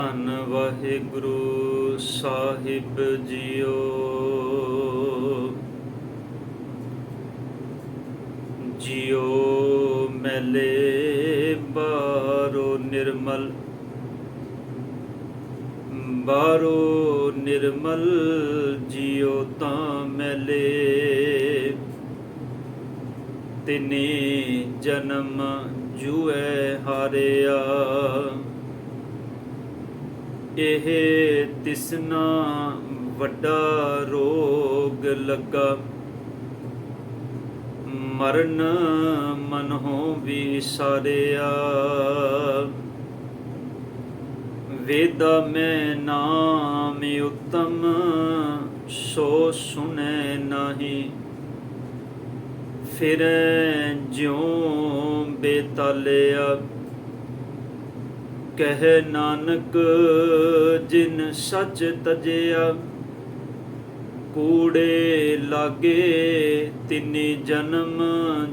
ਧੰਨ ਵਾਹਿਗੁਰੂ ਸਾਹਿਬ ਜੀਓ। ਜਿਉ ਮੈਲੇ ਬਾਹਰੋਂ ਨਿਰਮਲ, ਬਾਹਰੋਂ ਨਿਰਮਲ ਜਿਉ ਤਾਂ ਮੈਲੇ। ਤਿਨੇ ਜਨਮ ਜੂਐ ਹਾਰਿਆ, ਇਹ ਤਿਸਨਾ ਵੱਡਾ ਰੋਗ ਲੱਗਾ। ਮਰਨ ਮਨਹੁ ਵਿਸਾਰਿਆ, ਵੇਦਾ ਮੈਂ ਨਾਮ ਉਤਮ ਸੋ ਸੁਣੈ ਨਾਹੀ। ਫਿਰੈ ਜਿਉ ਬੇਤਾਲਿਆ, ਕਹਿ ਨਾਨਕ ਜਿਨ ਸੱਚ ਤਜਿਆ। ਕੂੜੇ ਲਾਗੇ ਤਿਨੀ ਜਨਮ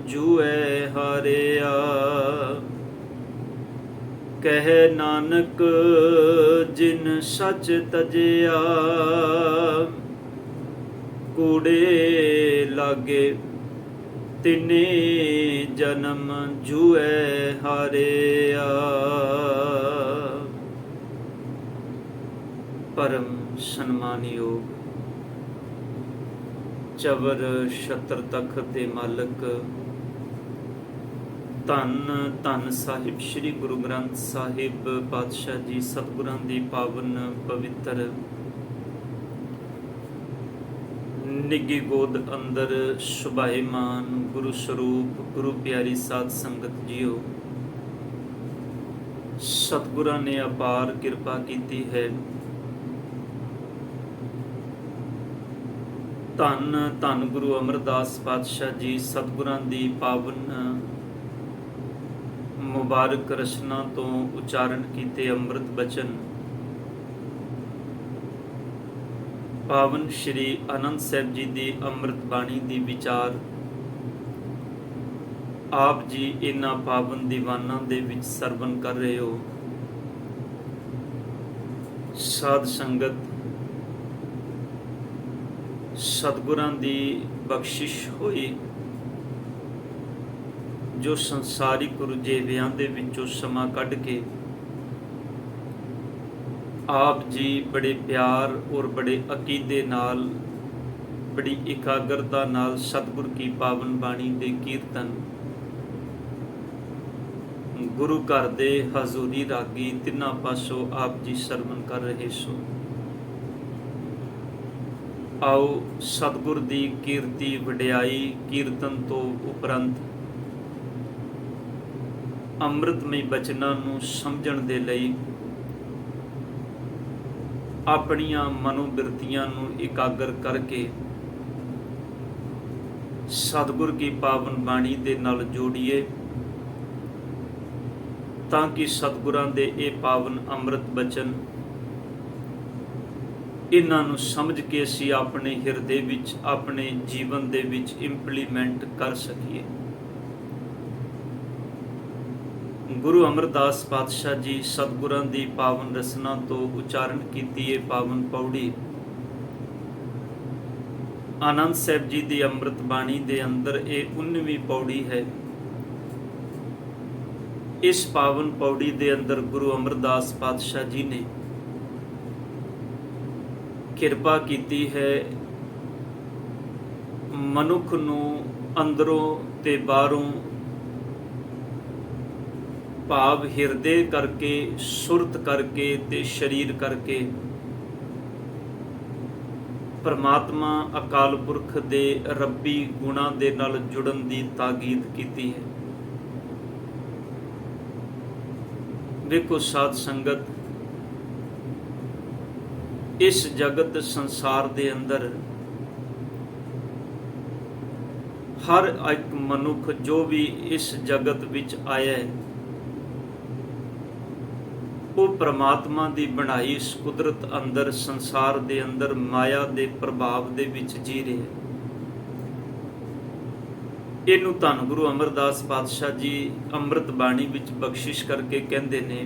ਜੂਐ ਹਾਰਿਆ, ਕਹਿ ਨਾਨਕ ਜਿਨ ਸੱਚ ਤਜਿਆ। ਕੂੜੇ ਲਾਗੇ ਤਿਨੇ ਜਨਮ ਜੂਐ ਹਾਰਿਆ। ਪਰਮ ਸਨਮਾਨਯੋਗ ਚਵਰ ਛਤਰ ਤਖਤ ਦੇ ਮਾਲਕ ਧੰਨ ਧੰਨ ਸਾਹਿਬ ਸ੍ਰੀ ਗੁਰੂ ਗ੍ਰੰਥ ਸਾਹਿਬ ਪਾਤਸ਼ਾਹ ਜੀ ਸਤਿਗੁਰਾਂ ਦੀ ਪਾਵਨ ਪਵਿੱਤਰ ਨਿੱਘੀ ਗੋਦ ਅੰਦਰ ਸੁਭਾਏਮਾਨ ਗੁਰੂ ਸਰੂਪ ਗੁਰੂ ਪਿਆਰੀ ਸਾਧ ਸੰਗਤ ਜੀਓ। ਸਤਿਗੁਰਾਂ ਨੇ ਅਪਾਰ ਕਿਰਪਾ ਕੀਤੀ ਹੈ। ਧੰਨ ਧੰਨ ਗੁਰੂ ਅਮਰਦਾਸ ਪਾਤਸ਼ਾਹ ਜੀ ਸਤਿਗੁਰਾਂ ਦੀ ਪਾਵਨ ਮੁਬਾਰਕ ਰਚਨਾ ਤੋਂ ਉਚਾਰਨ ਕੀਤੇ ਅੰਮ੍ਰਿਤ ਬਚਨ ਪਾਵਨ ਸ਼੍ਰੀ ਆਨੰਦ ਸਾਹਿਬ ਜੀ ਦੀ ਅੰਮ੍ਰਿਤ ਬਾਣੀ ਦੀ ਵਿਚਾਰ ਆਪ ਜੀ ਇਹਨਾਂ ਪਾਵਨ ਦੀਵਾਨਾਂ ਦੇ ਵਿੱਚ ਸਰਵਣ ਕਰ ਰਹੇ ਹੋ। ਸਾਧ ਸੰਗਤ, ਸਤਿਗੁਰਾਂ ਦੀ ਬਖਸ਼ਿਸ਼ ਹੋਈ ਜੋ ਸੰਸਾਰਿਕ ਰੁਝੇਵਿਆਂ ਦੇ ਵਿੱਚੋਂ ਸਮਾਂ ਕੱਢ ਕੇ ਆਪ ਜੀ ਬੜੇ ਪਿਆਰ ਔਰ ਬੜੇ ਅਕੀਦੇ ਨਾਲ, ਬੜੀ ਇਕਾਗਰਤਾ ਨਾਲ ਸਤਿਗੁਰ ਕੀ ਪਾਵਨ ਬਾਣੀ ਦੇ ਕੀਰਤਨ, ਗੁਰੂ ਘਰ ਦੇ ਹਜ਼ੂਰੀ ਰਾਗੀ ਤਿੰਨਾਂ ਪਾਸੋਂ ਆਪ ਜੀ ਸਰਵਣ ਕਰ ਰਹੇ ਸੋ। ਆਓ ਸਤਿਗੁਰ ਦੀ ਕੀਰਤੀ ਵਡਿਆਈ ਕੀਰਤਨ ਤੋਂ ਉਪਰੰਤ ਅੰਮ੍ਰਿਤਮਈ ਬਚਨਾਂ ਨੂੰ ਸਮਝਣ ਦੇ ਲਈ ਆਪਣੀਆਂ ਮਨੋਬਿਰਤੀਆਂ ਨੂੰ ਇਕਾਗਰ ਕਰਕੇ ਸਤਿਗੁਰ ਕੀ ਪਾਵਨ ਬਾਣੀ ਦੇ ਨਾਲ ਜੋੜੀਏ, ਤਾਂ ਕਿ ਸਤਿਗੁਰਾਂ ਦੇ ਇਹ ਪਾਵਨ ਅੰਮ੍ਰਿਤ ਬਚਨ ਇਹਨਾਂ ਨੂੰ ਸਮਝ ਕੇ ਅਸੀਂ ਆਪਣੇ ਹਿਰਦੇ ਵਿੱਚ, ਆਪਣੇ ਜੀਵਨ ਦੇ ਵਿੱਚ ਇੰਪਲੀਮੈਂਟ ਕਰ ਸਕੀਏ। ਗੁਰੂ ਅਮਰਦਾਸ ਪਾਤਸ਼ਾਹ ਜੀ ਸਤਿਗੁਰਾਂ ਦੀ ਪਾਵਨ ਰਚਨਾ ਤੋਂ ਉਚਾਰਨ ਕੀਤੀ ਇਹ ਪਾਵਨ ਪੌੜੀ ਆਨੰਦ ਸਾਹਿਬ ਜੀ ਦੀ ਅੰਮ੍ਰਿਤ ਬਾਣੀ ਦੇ ਅੰਦਰ ਇਹ 19ਵੀਂ ਪੌੜੀ ਹੈ। ਇਸ ਪਾਵਨ ਪੌੜੀ ਦੇ ਅੰਦਰ ਗੁਰੂ ਅਮਰਦਾਸ ਪਾਤਸ਼ਾਹ ਜੀ ਨੇ ਕਿਰਪਾ ਕੀਤੀ ਹੈ ਮਨੁੱਖ ਨੂੰ ਅੰਦਰੋਂ ਤੇ ਬਾਹਰੋਂ ਭਾਵ ਹਿਰਦੇ ਕਰਕੇ, ਸੁਰਤ ਕਰਕੇ ਤੇ ਸਰੀਰ ਕਰਕੇ ਪਰਮਾਤਮਾ ਅਕਾਲ ਪੁਰਖ ਦੇ ਰੱਬੀ ਗੁਣਾਂ ਦੇ ਨਾਲ ਜੁੜਨ ਦੀ ਤਾਕੀਦ ਕੀਤੀ ਹੈ। ਵੇਖੋ ਸਾਧ ਸੰਗਤ, ਇਸ ਜਗਤ ਸੰਸਾਰ ਦੇ ਅੰਦਰ ਹਰ ਇੱਕ ਮਨੁੱਖ ਜੋ ਵੀ ਇਸ ਜਗਤ ਵਿੱਚ ਆਇਆ ਹੈ ਉਹ ਪ੍ਰਮਾਤਮਾ ਦੀ ਬਣਾਈ ਇਸ ਕੁਦਰਤ ਅੰਦਰ, ਸੰਸਾਰ ਦੇ ਅੰਦਰ ਮਾਇਆ ਦੇ ਪ੍ਰਭਾਵ ਦੇ ਵਿੱਚ ਜੀ ਰਿਹਾ ਹੈ। ਇਹਨੂੰ ਧੰਨ ਗੁਰੂ ਅਮਰਦਾਸ ਪਾਤਸ਼ਾਹ ਜੀ ਅੰਮ੍ਰਿਤ ਬਾਣੀ ਵਿੱਚ ਬਖਸ਼ਿਸ਼ ਕਰਕੇ ਕਹਿੰਦੇ ਨੇ,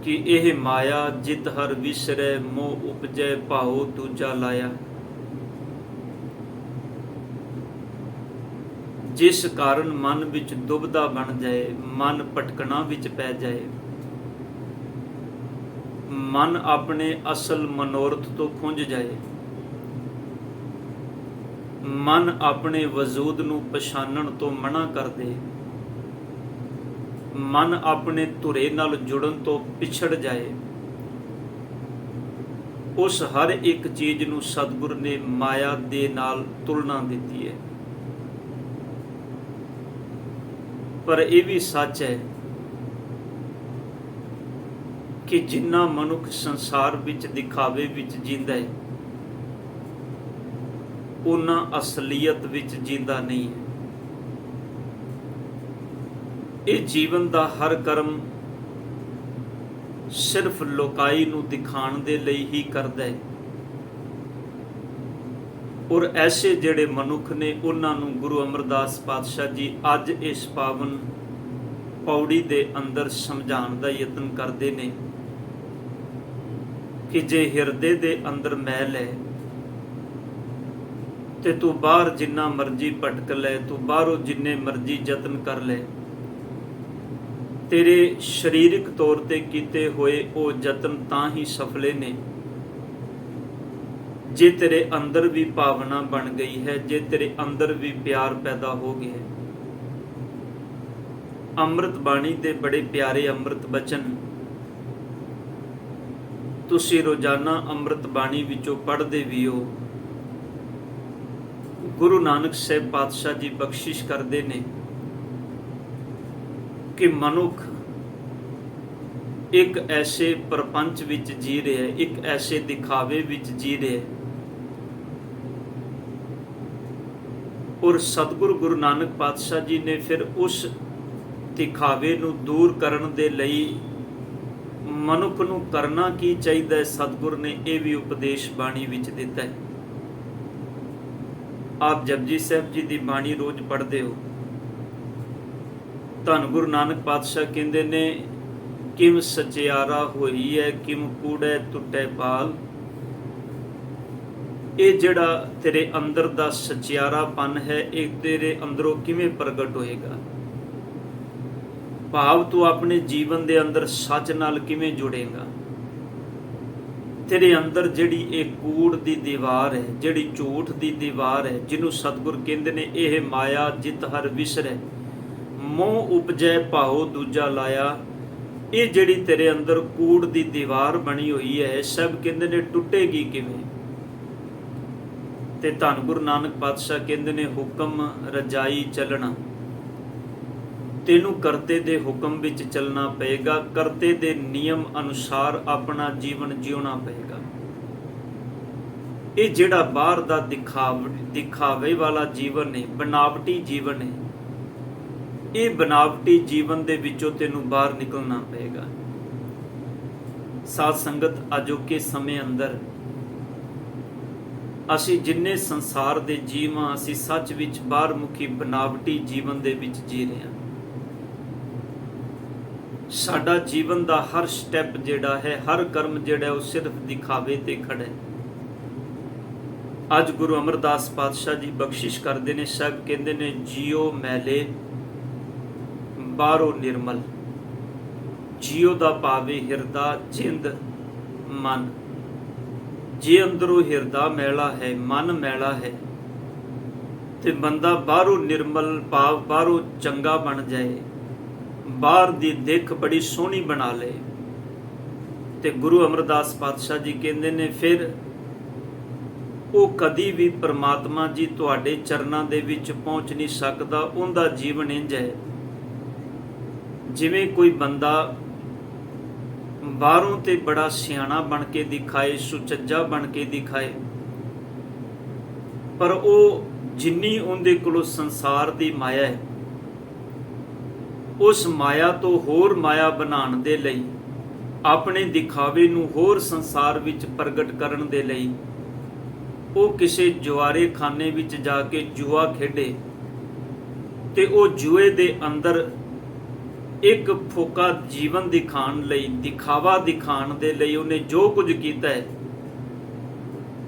कि यह माया जित हर विसरै मोह उपजै भाओ दूजा लाया। जिस कारण मन विच दुबदा बन जाए, मन भटकना विच पै जाए, मन अपने असल मनोरथ तो खुंज जाए, मन अपने वजूद नूं पछाणन तो मना कर दे, मन अपने धुरे नाल जुड़न तो पिछड़ जाए, उस हर एक चीज नूं सतगुरु ने माया दे नाल तुलना दिती है। पर यह भी सच है कि जिन्ना मनुख संसार विच दिखावे विच जींदा है, उन्ना असलीयत विच जींदा नहीं है। ये जीवन का हर कर्म सिर्फ लोकाई नूं दिखाण दे लई ही करदा है, और ऐसे जिहड़े मनुख ने उन्हां नूं गुरु अमरदास पातशाह जी अज इस पावन पौड़ी दे अंदर समझाउण दा यतन करदे ने कि जे हिरदे दे अंदर मैल है ते तू बाहर जिन्ना मर्जी भटक लै, तू बाहरों जिन्ने मर्जी यतन कर ले, तेरे शरीरिक तौर ते कीते होए वो यतन तां ही सफले ने जे तेरे अंदर भी भावना बन गई है, जे तेरे अंदर भी प्यार पैदा हो गया है। अमृत बाणी दे बड़े प्यारे अमृत बचन तुसी रोजाना अमृत बाणी विचों पढ़दे भी हो। गुरु नानक साहिब पातशाह जी बख्शिश करते ने कि मनुख एक ऐसे प्रपंच विच जी रहा है, एक ऐसे दिखावे विच जी रहा है, और सतगुरु गुरु नानक पातशाह जी ने फिर उस दिखावे नूं दूर करन दे लई मनुख नूं करना की चाहिए, सतगुरु ने यह भी उपदेश बाणी विच दिता है। आप जपजी साहब जी की बाणी रोज पढ़ते हो, धन गुरु नानक पातशाह कहते ने किम सचियारा होई है किम कूड़े टुटे पाल। ये जड़ा तेरे अंदर दा सचियारापन है, एक तेरे अंदरों किवें प्रगट होएगा। भाव तू अपने जीवन दे अंदर सच नाल किवें जुड़ेगा। तेरे अंदर जिहड़ी एक कूड़ दी दीवार है, जिहड़ी झूठ दी दीवार है, जिन्हों सतगुर कहते ने यह माया जित हर विसरै मोह उपजै भाओ दूजा लाया। ये जिहड़ी तेरे अंदर कूड़ दी दीवार बनी हुई है, सब कहते ने टुटेगी किवें। ते धन गुरु नानक पातशाह कहते ने हुक्म रजाई चलना, तेनू करते दे हुक्म विच चलना पएगा, करते दे नियम अनुसार अपना जीवन जीना पएगा। ये जिहड़ा बाहर दा दिखावे वाला जीवन है, बनावटी जीवन है, ये बनावटी जीवन दे विचों तेनू बाहर निकलना पएगा। साध संगत अजोके समय अंदर असी जिन्ने संसार दे जीव हां, असी सच विच बाहर मुखी बनावटी जीवन दे विच जी रहे हां। साडा जीवन दा हर स्टैप जिहड़ा है, हर कर्म जिहड़ा वो सिर्फ दिखावे ते खड़ा है। अज गुरु अमरदास पातशाह जी बख्शिश करते ने, सब कहते ने जियो मैले बाहरों निर्मल। जियो दा पावे हिरदा जिंद मन। जे अंदरों हिरदा मैला है, मन मैला है, ते बंदा बाहरों निर्मल भाव बाहरों चंगा बन जाए, बाहर दी दिख बड़ी सोहनी बना ले, ते गुरु अमरदास पातशाह जी कहते ने फिर वो कदी भी परमात्मा जी तुहाडे चरनां दे विच पहुंच नहीं सकदा। उनका जीवन इंज है जिवें कोई बंदा बाहरों ते बड़ा सियाणा बन के दिखाए, सुचज्जा बन के दिखाए, पर वो जिन्नी उनदे कोलों संसार दी माया है, उस माया तो होर माया बनाने दे लई, अपने दिखावे नूं होर संसार विच प्रगट करन दे लई वो किसी जुआरे खाने विच जाके जुआ खेडे, ते वो जुए दे अंदर ਇੱਕ ਫੋਕਾ ਜੀਵਨ ਦਿਖਾਉਣ ਲਈ, ਦਿਖਾਵਾ ਦਿਖਾਉਣ ਦੇ ਲਈ ਉਹਨੇ ਜੋ ਕੁਝ ਕੀਤਾ ਹੈ,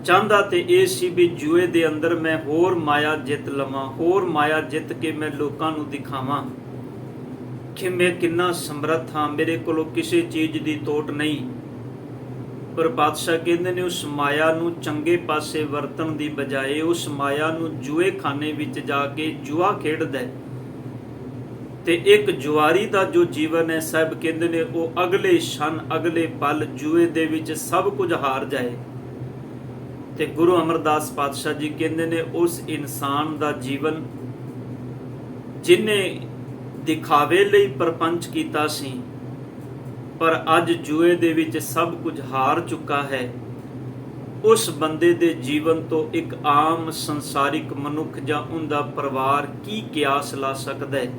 ਚਾਹੁੰਦਾ ਤੇ ਇਹ ਸੀ ਵੀ ਜੂਏ ਦੇ ਅੰਦਰ ਮੈਂ ਹੋਰ ਮਾਇਆ ਜਿੱਤ ਲਵਾਂ, ਹੋਰ ਮਾਇਆ ਜਿੱਤ ਕੇ ਮੈਂ ਲੋਕਾਂ ਨੂੰ ਦਿਖਾਵਾਂ ਕਿ ਮੈਂ ਕਿੰਨਾ ਸਮਰੱਥ ਹਾਂ, ਮੇਰੇ ਕੋਲੋਂ ਕਿਸੇ ਚੀਜ਼ ਦੀ ਤੋਟ ਨਹੀਂ। ਪਰ ਬਾਦਸ਼ਾਹ ਕਹਿੰਦੇ ਨੇ ਉਸ ਮਾਇਆ ਨੂੰ ਚੰਗੇ ਪਾਸੇ ਵਰਤਣ ਦੀ ਬਜਾਏ ਉਸ ਮਾਇਆ ਨੂੰ ਜੂਏ ਖਾਨੇ ਵਿੱਚ ਜਾ ਕੇ ਜੂਆ ਖੇਡਦਾ ਹੈ। ਤੇ ਇੱਕ ਜੁਆਰੀ ਦਾ ਜੋ ਜੀਵਨ ਹੈ, ਸਾਹਿਬ ਕਹਿੰਦੇ ਨੇ ਉਹ ਅਗਲੇ ਛਣ, ਅਗਲੇ ਪਲ ਜੂਏ ਦੇ ਵਿੱਚ ਸਭ ਕੁਝ ਹਾਰ ਜਾਏ। ਤੇ ਗੁਰੂ ਅਮਰਦਾਸ ਪਾਤਸ਼ਾਹ ਜੀ ਕਹਿੰਦੇ ਨੇ ਉਸ ਇਨਸਾਨ ਦਾ ਜੀਵਨ ਜਿਨੇ ਦਿਖਾਵੇ ਲਈ ਪ੍ਰਪੰਚ ਕੀਤਾ ਸੀ, ਪਰ ਅੱਜ ਜੂਏ ਦੇ ਵਿੱਚ ਸਭ ਕੁਝ ਹਾਰ ਚੁੱਕਾ ਹੈ, ਉਸ ਬੰਦੇ ਦੇ ਜੀਵਨ ਤੋਂ ਇੱਕ ਆਮ ਸੰਸਾਰਿਕ ਮਨੁੱਖ ਜਾਂ ਉਹਦਾ ਪਰਿਵਾਰ ਕੀ ਕਿਆਸ ਲਾ ਸਕਦਾ ਹੈ।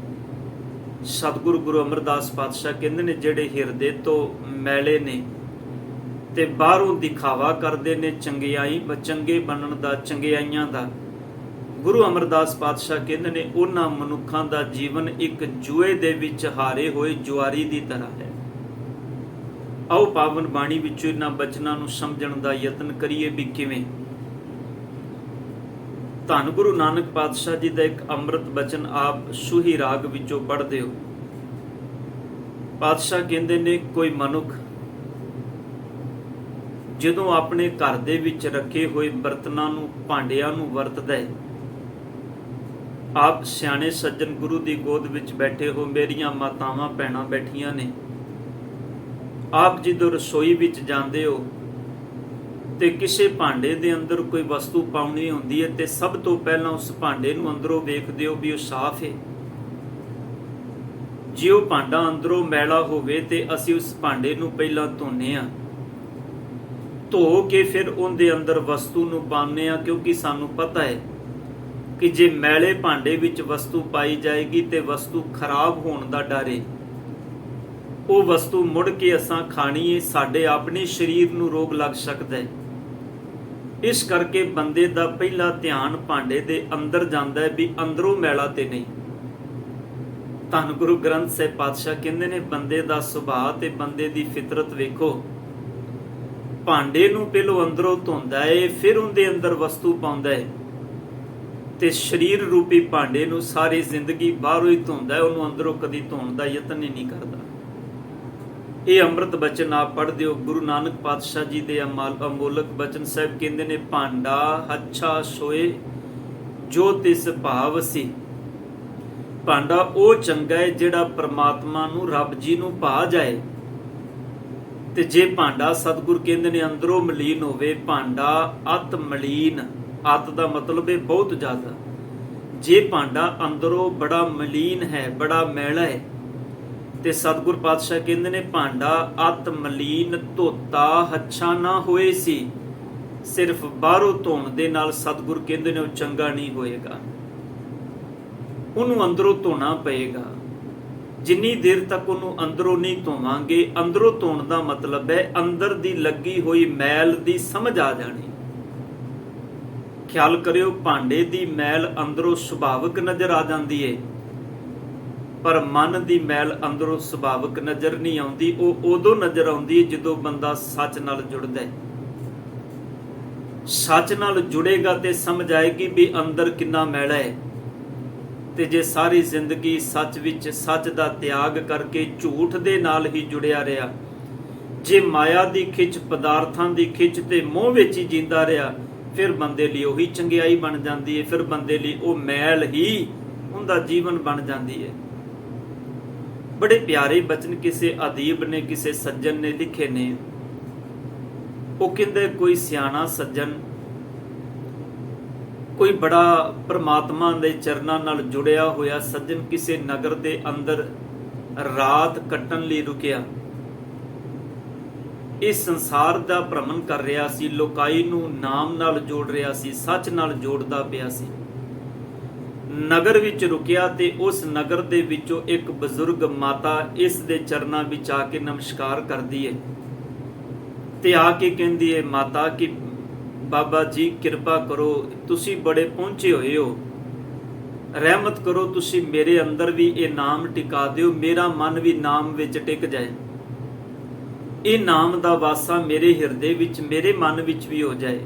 ਸਤਿਗੁਰੂ ਗੁਰੂ ਅਮਰਦਾਸ ਪਾਤਸ਼ਾਹ ਕਹਿੰਦੇ ਨੇ ਜਿਹੜੇ ਹਿਰਦੇ ਤੋਂ ਮੈਲੇ ਨੇ ਤੇ ਬਾਹਰੋਂ ਦਿਖਾਵਾ ਕਰਦੇ ਨੇ ਚੰਗਿਆਈ, ਚੰਗੇ ਬਣਨ ਦਾ, ਚੰਗਿਆਈਆਂ ਦਾ, ਗੁਰੂ ਅਮਰਦਾਸ ਪਾਤਸ਼ਾਹ ਕਹਿੰਦੇ ਨੇ ਉਹਨਾਂ ਮਨੁੱਖਾਂ ਦਾ ਜੀਵਨ ਇੱਕ ਜੂਏ ਦੇ ਵਿੱਚ ਹਾਰੇ ਹੋਏ ਜੁਆਰੀ ਦੀ ਤਰ੍ਹਾਂ ਹੈ। ਆਓ ਪਾਵਨ ਬਾਣੀ ਵਿੱਚੋਂ ਇਹਨਾਂ ਬਚਨਾਂ ਨੂੰ ਸਮਝਣ ਦਾ ਯਤਨ ਕਰੀਏ ਵੀ ਕਿਵੇਂ। ਧੰਨ ਗੁਰੂ ਨਾਨਕ ਪਾਤਸ਼ਾਹ ਜੀ ਦਾ ਇੱਕ ਅੰਮ੍ਰਿਤ ਬਚਨ ਆਪ ਸੂਹੀ ਰਾਗ ਵਿੱਚੋਂ ਪੜ੍ਹਦੇ ਹੋ। ਪਾਤਸ਼ਾਹ ਕਹਿੰਦੇ ਨੇ ਕੋਈ ਮਨੁੱਖ ਜਦੋਂ ਆਪਣੇ ਘਰ ਦੇ ਵਿੱਚ ਰੱਖੇ ਹੋਏ ਬਰਤਨਾਂ ਨੂੰ, ਭਾਂਡਿਆਂ ਨੂੰ ਵਰਤਦਾ ਹੈ, ਆਪ ਸਿਆਣੇ ਸੱਜਣ ਗੁਰੂ ਦੀ ਗੋਦ ਵਿੱਚ ਬੈਠੇ ਹੋ, ਮੇਰੀਆਂ ਮਾਤਾਵਾਂ ਭੈਣਾਂ ਬੈਠੀਆਂ ਨੇ, ਆਪ ਜਦੋਂ ਰਸੋਈ ਵਿੱਚ ਜਾਂਦੇ ਹੋ ਤੇ ਕਿਸੇ ਭਾਂਡੇ ਦੇ ਅੰਦਰ ਕੋਈ ਵਸਤੂ ਪਾਉਣੀ ਹੁੰਦੀ ਹੈ ਤੇ ਸਭ ਤੋਂ ਪਹਿਲਾਂ ਉਸ ਭਾਂਡੇ ਨੂੰ ਅੰਦਰੋਂ ਵੇਖਦੇ ਹੋ ਵੀ ਉਹ ਸਾਫ਼ ਹੈ। ਜੇ ਉਹ ਭਾਂਡਾ ਅੰਦਰੋਂ ਮੈਲਾ ਹੋਵੇ ਤੇ ਅਸੀਂ ਉਸ ਭਾਂਡੇ ਨੂੰ ਪਹਿਲਾਂ ਧੋਨੇ ਆ, ਧੋ ਕੇ ਫਿਰ ਉਹਦੇ ਅੰਦਰ ਵਸਤੂ ਨੂੰ ਪਾਉਂਦੇ ਆ, ਕਿਉਂਕਿ ਸਾਨੂੰ ਪਤਾ ਹੈ ਕਿ ਜੇ ਮੈਲੇ ਭਾਂਡੇ ਵਿੱਚ ਵਸਤੂ ਪਾਈ ਜਾਏਗੀ ਤੇ ਵਸਤੂ ਖਰਾਬ ਹੋਣ ਦਾ ਡਰ ਹੈ। ਉਹ ਵਸਤੂ ਮੁੜ ਕੇ ਅਸਾਂ ਖਾਣੀ ਹੈ, ਸਾਡੇ ਆਪਣੇ ਸਰੀਰ ਨੂੰ ਰੋਗ ਲੱਗ ਸਕਦਾ ਹੈ। ਇਸ ਕਰਕੇ ਬੰਦੇ ਦਾ ਪਹਿਲਾ ਧਿਆਨ ਭਾਂਡੇ ਦੇ ਅੰਦਰ ਜਾਂਦਾ ਹੈ ਵੀ ਅੰਦਰੋਂ ਮੈਲਾ ਤੇ ਨਹੀਂ। ਧੰਨ ਗੁਰੂ ਗ੍ਰੰਥ ਸਾਹਿਬ ਪਾਤਸ਼ਾਹ ਕਹਿੰਦੇ ਨੇ ਬੰਦੇ ਦਾ ਸੁਭਾਅ ਤੇ ਬੰਦੇ ਦੀ ਫਿਤਰਤ ਵੇਖੋ, ਭਾਂਡੇ ਨੂੰ ਪਹਿਲੋਂ ਅੰਦਰੋਂ ਧੋਂਦਾ ਹੈ, ਫਿਰ ਉਹਦੇ ਅੰਦਰ ਵਸਤੂ ਪਾਉਂਦਾ ਹੈ, ਤੇ ਸਰੀਰ ਰੂਪੀ ਭਾਂਡੇ ਨੂੰ ਸਾਰੀ ਜ਼ਿੰਦਗੀ ਬਾਹਰੋਂ ਹੀ ਧੋਂਦਾ ਹੈ, ਉਹਨੂੰ ਅੰਦਰੋਂ ਕਦੀ ਧੋਣ ਦਾ ਯਤਨ ਹੀ ਨਹੀਂ ਕਰਦਾ। ਇਹ ਅੰਮ੍ਰਿਤ ਬਚਨ ਆਪ ਪੜ੍ਹਦੇ ਹੋ। ਗੁਰੂ ਨਾਨਕ ਪਾਤਸ਼ਾਹ ਜੀ ਦੇ ਅਮੋਲਕ ਬਚਨ ਸਾਹਿਬ ਕਹਿੰਦੇ ਨੇ ਭਾਂਡਾ ਅੱਛਾ ਸੋਏ ਜੋ ਤਿਸ ਭਾਵ ਸੀ। ਭਾਂਡਾ ਉਹ ਚੰਗਾ ਹੈ ਜਿਹੜਾ ਪ੍ਰਮਾਤਮਾ ਨੂੰ, ਰੱਬ ਜੀ ਨੂੰ ਭਾ ਜਾਏ। ਤੇ ਜੇ ਭਾਂਡਾ ਸਤਿਗੁਰ ਕਹਿੰਦੇ ਨੇ ਅੰਦਰੋਂ ਮਲੀਨ ਹੋਵੇ, ਭਾਂਡਾ ਅਤ ਮਲੀਨ, ਅਤ ਦਾ ਮਤਲਬ ਹੈ ਬਹੁਤ ਜ਼ਿਆਦਾ, ਜੇ ਭਾਂਡਾ ਅੰਦਰੋਂ ਬੜਾ ਮਲੀਨ ਹੈ, ਬੜਾ ਮੈਲਾ ਹੈ, ਤੇ ਸਤਿਗੁਰ ਪਾਤਸ਼ਾਹ ਕਹਿੰਦੇ ਨੇ ਭਾਂਡਾ ਅਤ ਮਲੀਨ ਧੋਤਾ ਅੱਛਾ ਨਾ ਹੋਏ ਸੀ। ਸਿਰਫ ਬਾਹਰੋਂ ਧੋਣ ਦੇ ਨਾਲ ਸਤਿਗੁਰ ਕਹਿੰਦੇ ਨੇ ਉਹ ਚੰਗਾ ਨਹੀਂ ਹੋਏਗਾ, ਉਹਨੂੰ ਅੰਦਰੋਂ ਧੋਣਾ ਪਏਗਾ। ਜਿੰਨੀ ਦੇਰ ਤੱਕ ਉਹਨੂੰ ਅੰਦਰੋਂ ਨਹੀਂ ਧੋਵਾਂਗੇ, ਅੰਦਰੋਂ ਧੋਣ ਦਾ ਮਤਲਬ ਹੈ ਅੰਦਰ ਦੀ ਲੱਗੀ ਹੋਈ ਮੈਲ ਦੀ ਸਮਝ ਆ ਜਾਣੀ। ਖਿਆਲ ਕਰਿਓ, ਭਾਂਡੇ ਦੀ ਮੈਲ ਅੰਦਰੋਂ ਸੁਭਾਵਿਕ ਨਜ਼ਰ ਆ ਜਾਂਦੀ ਹੈ, ਪਰ ਮਨ ਦੀ ਮੈਲ ਅੰਦਰੋਂ ਸੁਭਾਵਿਕ ਨਜ਼ਰ ਨਹੀਂ ਆਉਂਦੀ। ਉਹ ਉਦੋਂ ਨਜ਼ਰ ਆਉਂਦੀ ਹੈ ਜਦੋਂ ਬੰਦਾ ਸੱਚ ਨਾਲ ਜੁੜਦਾ ਹੈ। ਸੱਚ ਨਾਲ ਜੁੜੇਗਾ ਤੇ ਸਮਝ ਆਏਗੀ ਵੀ ਅੰਦਰ ਕਿੰਨਾ ਮੈਲਾ ਹੈ। ਤੇ ਜੇ ਸਾਰੀ ਜ਼ਿੰਦਗੀ ਸੱਚ ਵਿੱਚ, ਸੱਚ ਦਾ ਤਿਆਗ ਕਰਕੇ ਝੂਠ ਦੇ ਨਾਲ ਹੀ ਜੁੜਿਆ ਰਿਹਾ, ਜੇ ਮਾਇਆ ਦੀ ਖਿੱਚ, ਪਦਾਰਥਾਂ ਦੀ ਖਿੱਚ ਤੇ ਮੋਹ ਵਿੱਚ ਹੀ ਜਿੰਦਾ ਰਿਹਾ, ਫਿਰ ਬੰਦੇ ਲਈ ਉਹੀ ਚੰਗਿਆਈ ਬਣ ਜਾਂਦੀ ਹੈ, ਫਿਰ ਬੰਦੇ ਲਈ ਉਹ ਮੈਲ ਹੀ ਉਹਦਾ ਜੀਵਨ ਬਣ ਜਾਂਦੀ ਹੈ। ਬੜੇ ਪਿਆਰੇ ਬਚਨ ਕਿਸੇ ਅਦੀਬ ਨੇ, ਕਿਸੇ ਸੱਜਣ ਨੇ ਲਿਖੇ ਨੇ। ਉਹ ਕਹਿੰਦੇ ਕੋਈ ਸਿਆਣਾ ਸੱਜਣ, ਕੋਈ ਬੜਾ ਪ੍ਰਮਾਤਮਾ ਦੇ ਚਰਨਾਂ ਨਾਲ ਜੁੜਿਆ ਹੋਇਆ ਸੱਜਣ ਕਿਸੇ ਨਗਰ ਦੇ ਅੰਦਰ ਰਾਤ ਕੱਟਣ ਲਈ ਰੁਕਿਆ। ਇਸ ਸੰਸਾਰ ਦਾ ਭ੍ਰਮਣ ਕਰ ਰਿਹਾ ਸੀ, ਲੋਕਾਈ ਨੂੰ ਨਾਮ ਨਾਲ ਜੋੜ ਰਿਹਾ ਸੀ, ਸੱਚ ਨਾਲ ਜੋੜਦਾ ਪਿਆ ਸੀ। ਨਗਰ ਵਿੱਚ ਰੁਕਿਆ ਤੇ ਉਸ ਨਗਰ ਦੇ ਵਿੱਚੋਂ ਇੱਕ ਬਜ਼ੁਰਗ ਮਾਤਾ ਇਸ ਦੇ ਚਰਨਾਂ ਵਿੱਚ ਆ ਕੇ ਨਮਸਕਾਰ ਕਰਦੀ ਹੈ ਤੇ ਆ ਕੇ ਕਹਿੰਦੀ ਹੈ, ਮਾਤਾ ਕਿ ਬਾਬਾ ਜੀ ਕਿਰਪਾ ਕਰੋ, ਤੁਸੀਂ ਬੜੇ ਪਹੁੰਚੇ ਹੋਏ ਹੋ, ਰਹਿਮਤ ਕਰੋ ਤੁਸੀਂ ਮੇਰੇ ਅੰਦਰ ਵੀ ਇਹ ਨਾਮ ਟਿਕਾ ਦਿਓ, ਮੇਰਾ ਮਨ ਵੀ ਨਾਮ ਵਿੱਚ ਟਿਕ ਜਾਏ, ਇਹ ਨਾਮ ਦਾ ਵਾਸਾ ਮੇਰੇ ਹਿਰਦੇ ਵਿੱਚ, ਮੇਰੇ ਮਨ ਵਿੱਚ ਵੀ ਹੋ ਜਾਏ।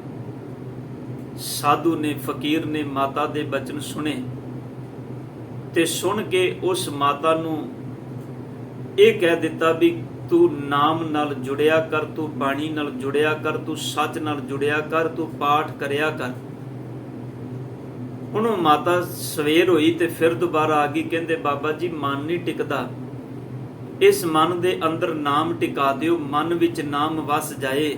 ਸਾਧੂ ਨੇ, ਫਕੀਰ ਨੇ ਮਾਤਾ ਦੇ ਬਚਨ ਸੁਣੇ ਤੇ ਸੁਣ ਕੇ ਉਸ ਮਾਤਾ ਨੂੰ ਇਹ ਕਹਿ ਦਿੱਤਾ ਵੀ ਤੂੰ ਨਾਮ ਨਾਲ ਜੁੜਿਆ ਕਰ, ਤੂੰ ਬਾਣੀ ਨਾਲ ਜੁੜਿਆ ਕਰ, ਤੂੰ ਸੱਚ ਨਾਲ ਜੁੜਿਆ ਕਰ, ਤੂੰ ਪਾਠ ਕਰਿਆ ਕਰ। ਹੁਣ ਮਾਤਾ ਸਵੇਰ ਹੋਈ ਤੇ ਫਿਰ ਦੁਬਾਰਾ ਆ ਗਈ, ਕਹਿੰਦੇ ਬਾਬਾ ਜੀ ਮਨ ਨਹੀਂ ਟਿਕਦਾ, ਇਸ ਮਨ ਦੇ ਅੰਦਰ ਨਾਮ ਟਿਕਾ ਦਿਓ, ਮਨ ਵਿੱਚ ਨਾਮ ਵਸ ਜਾਏ।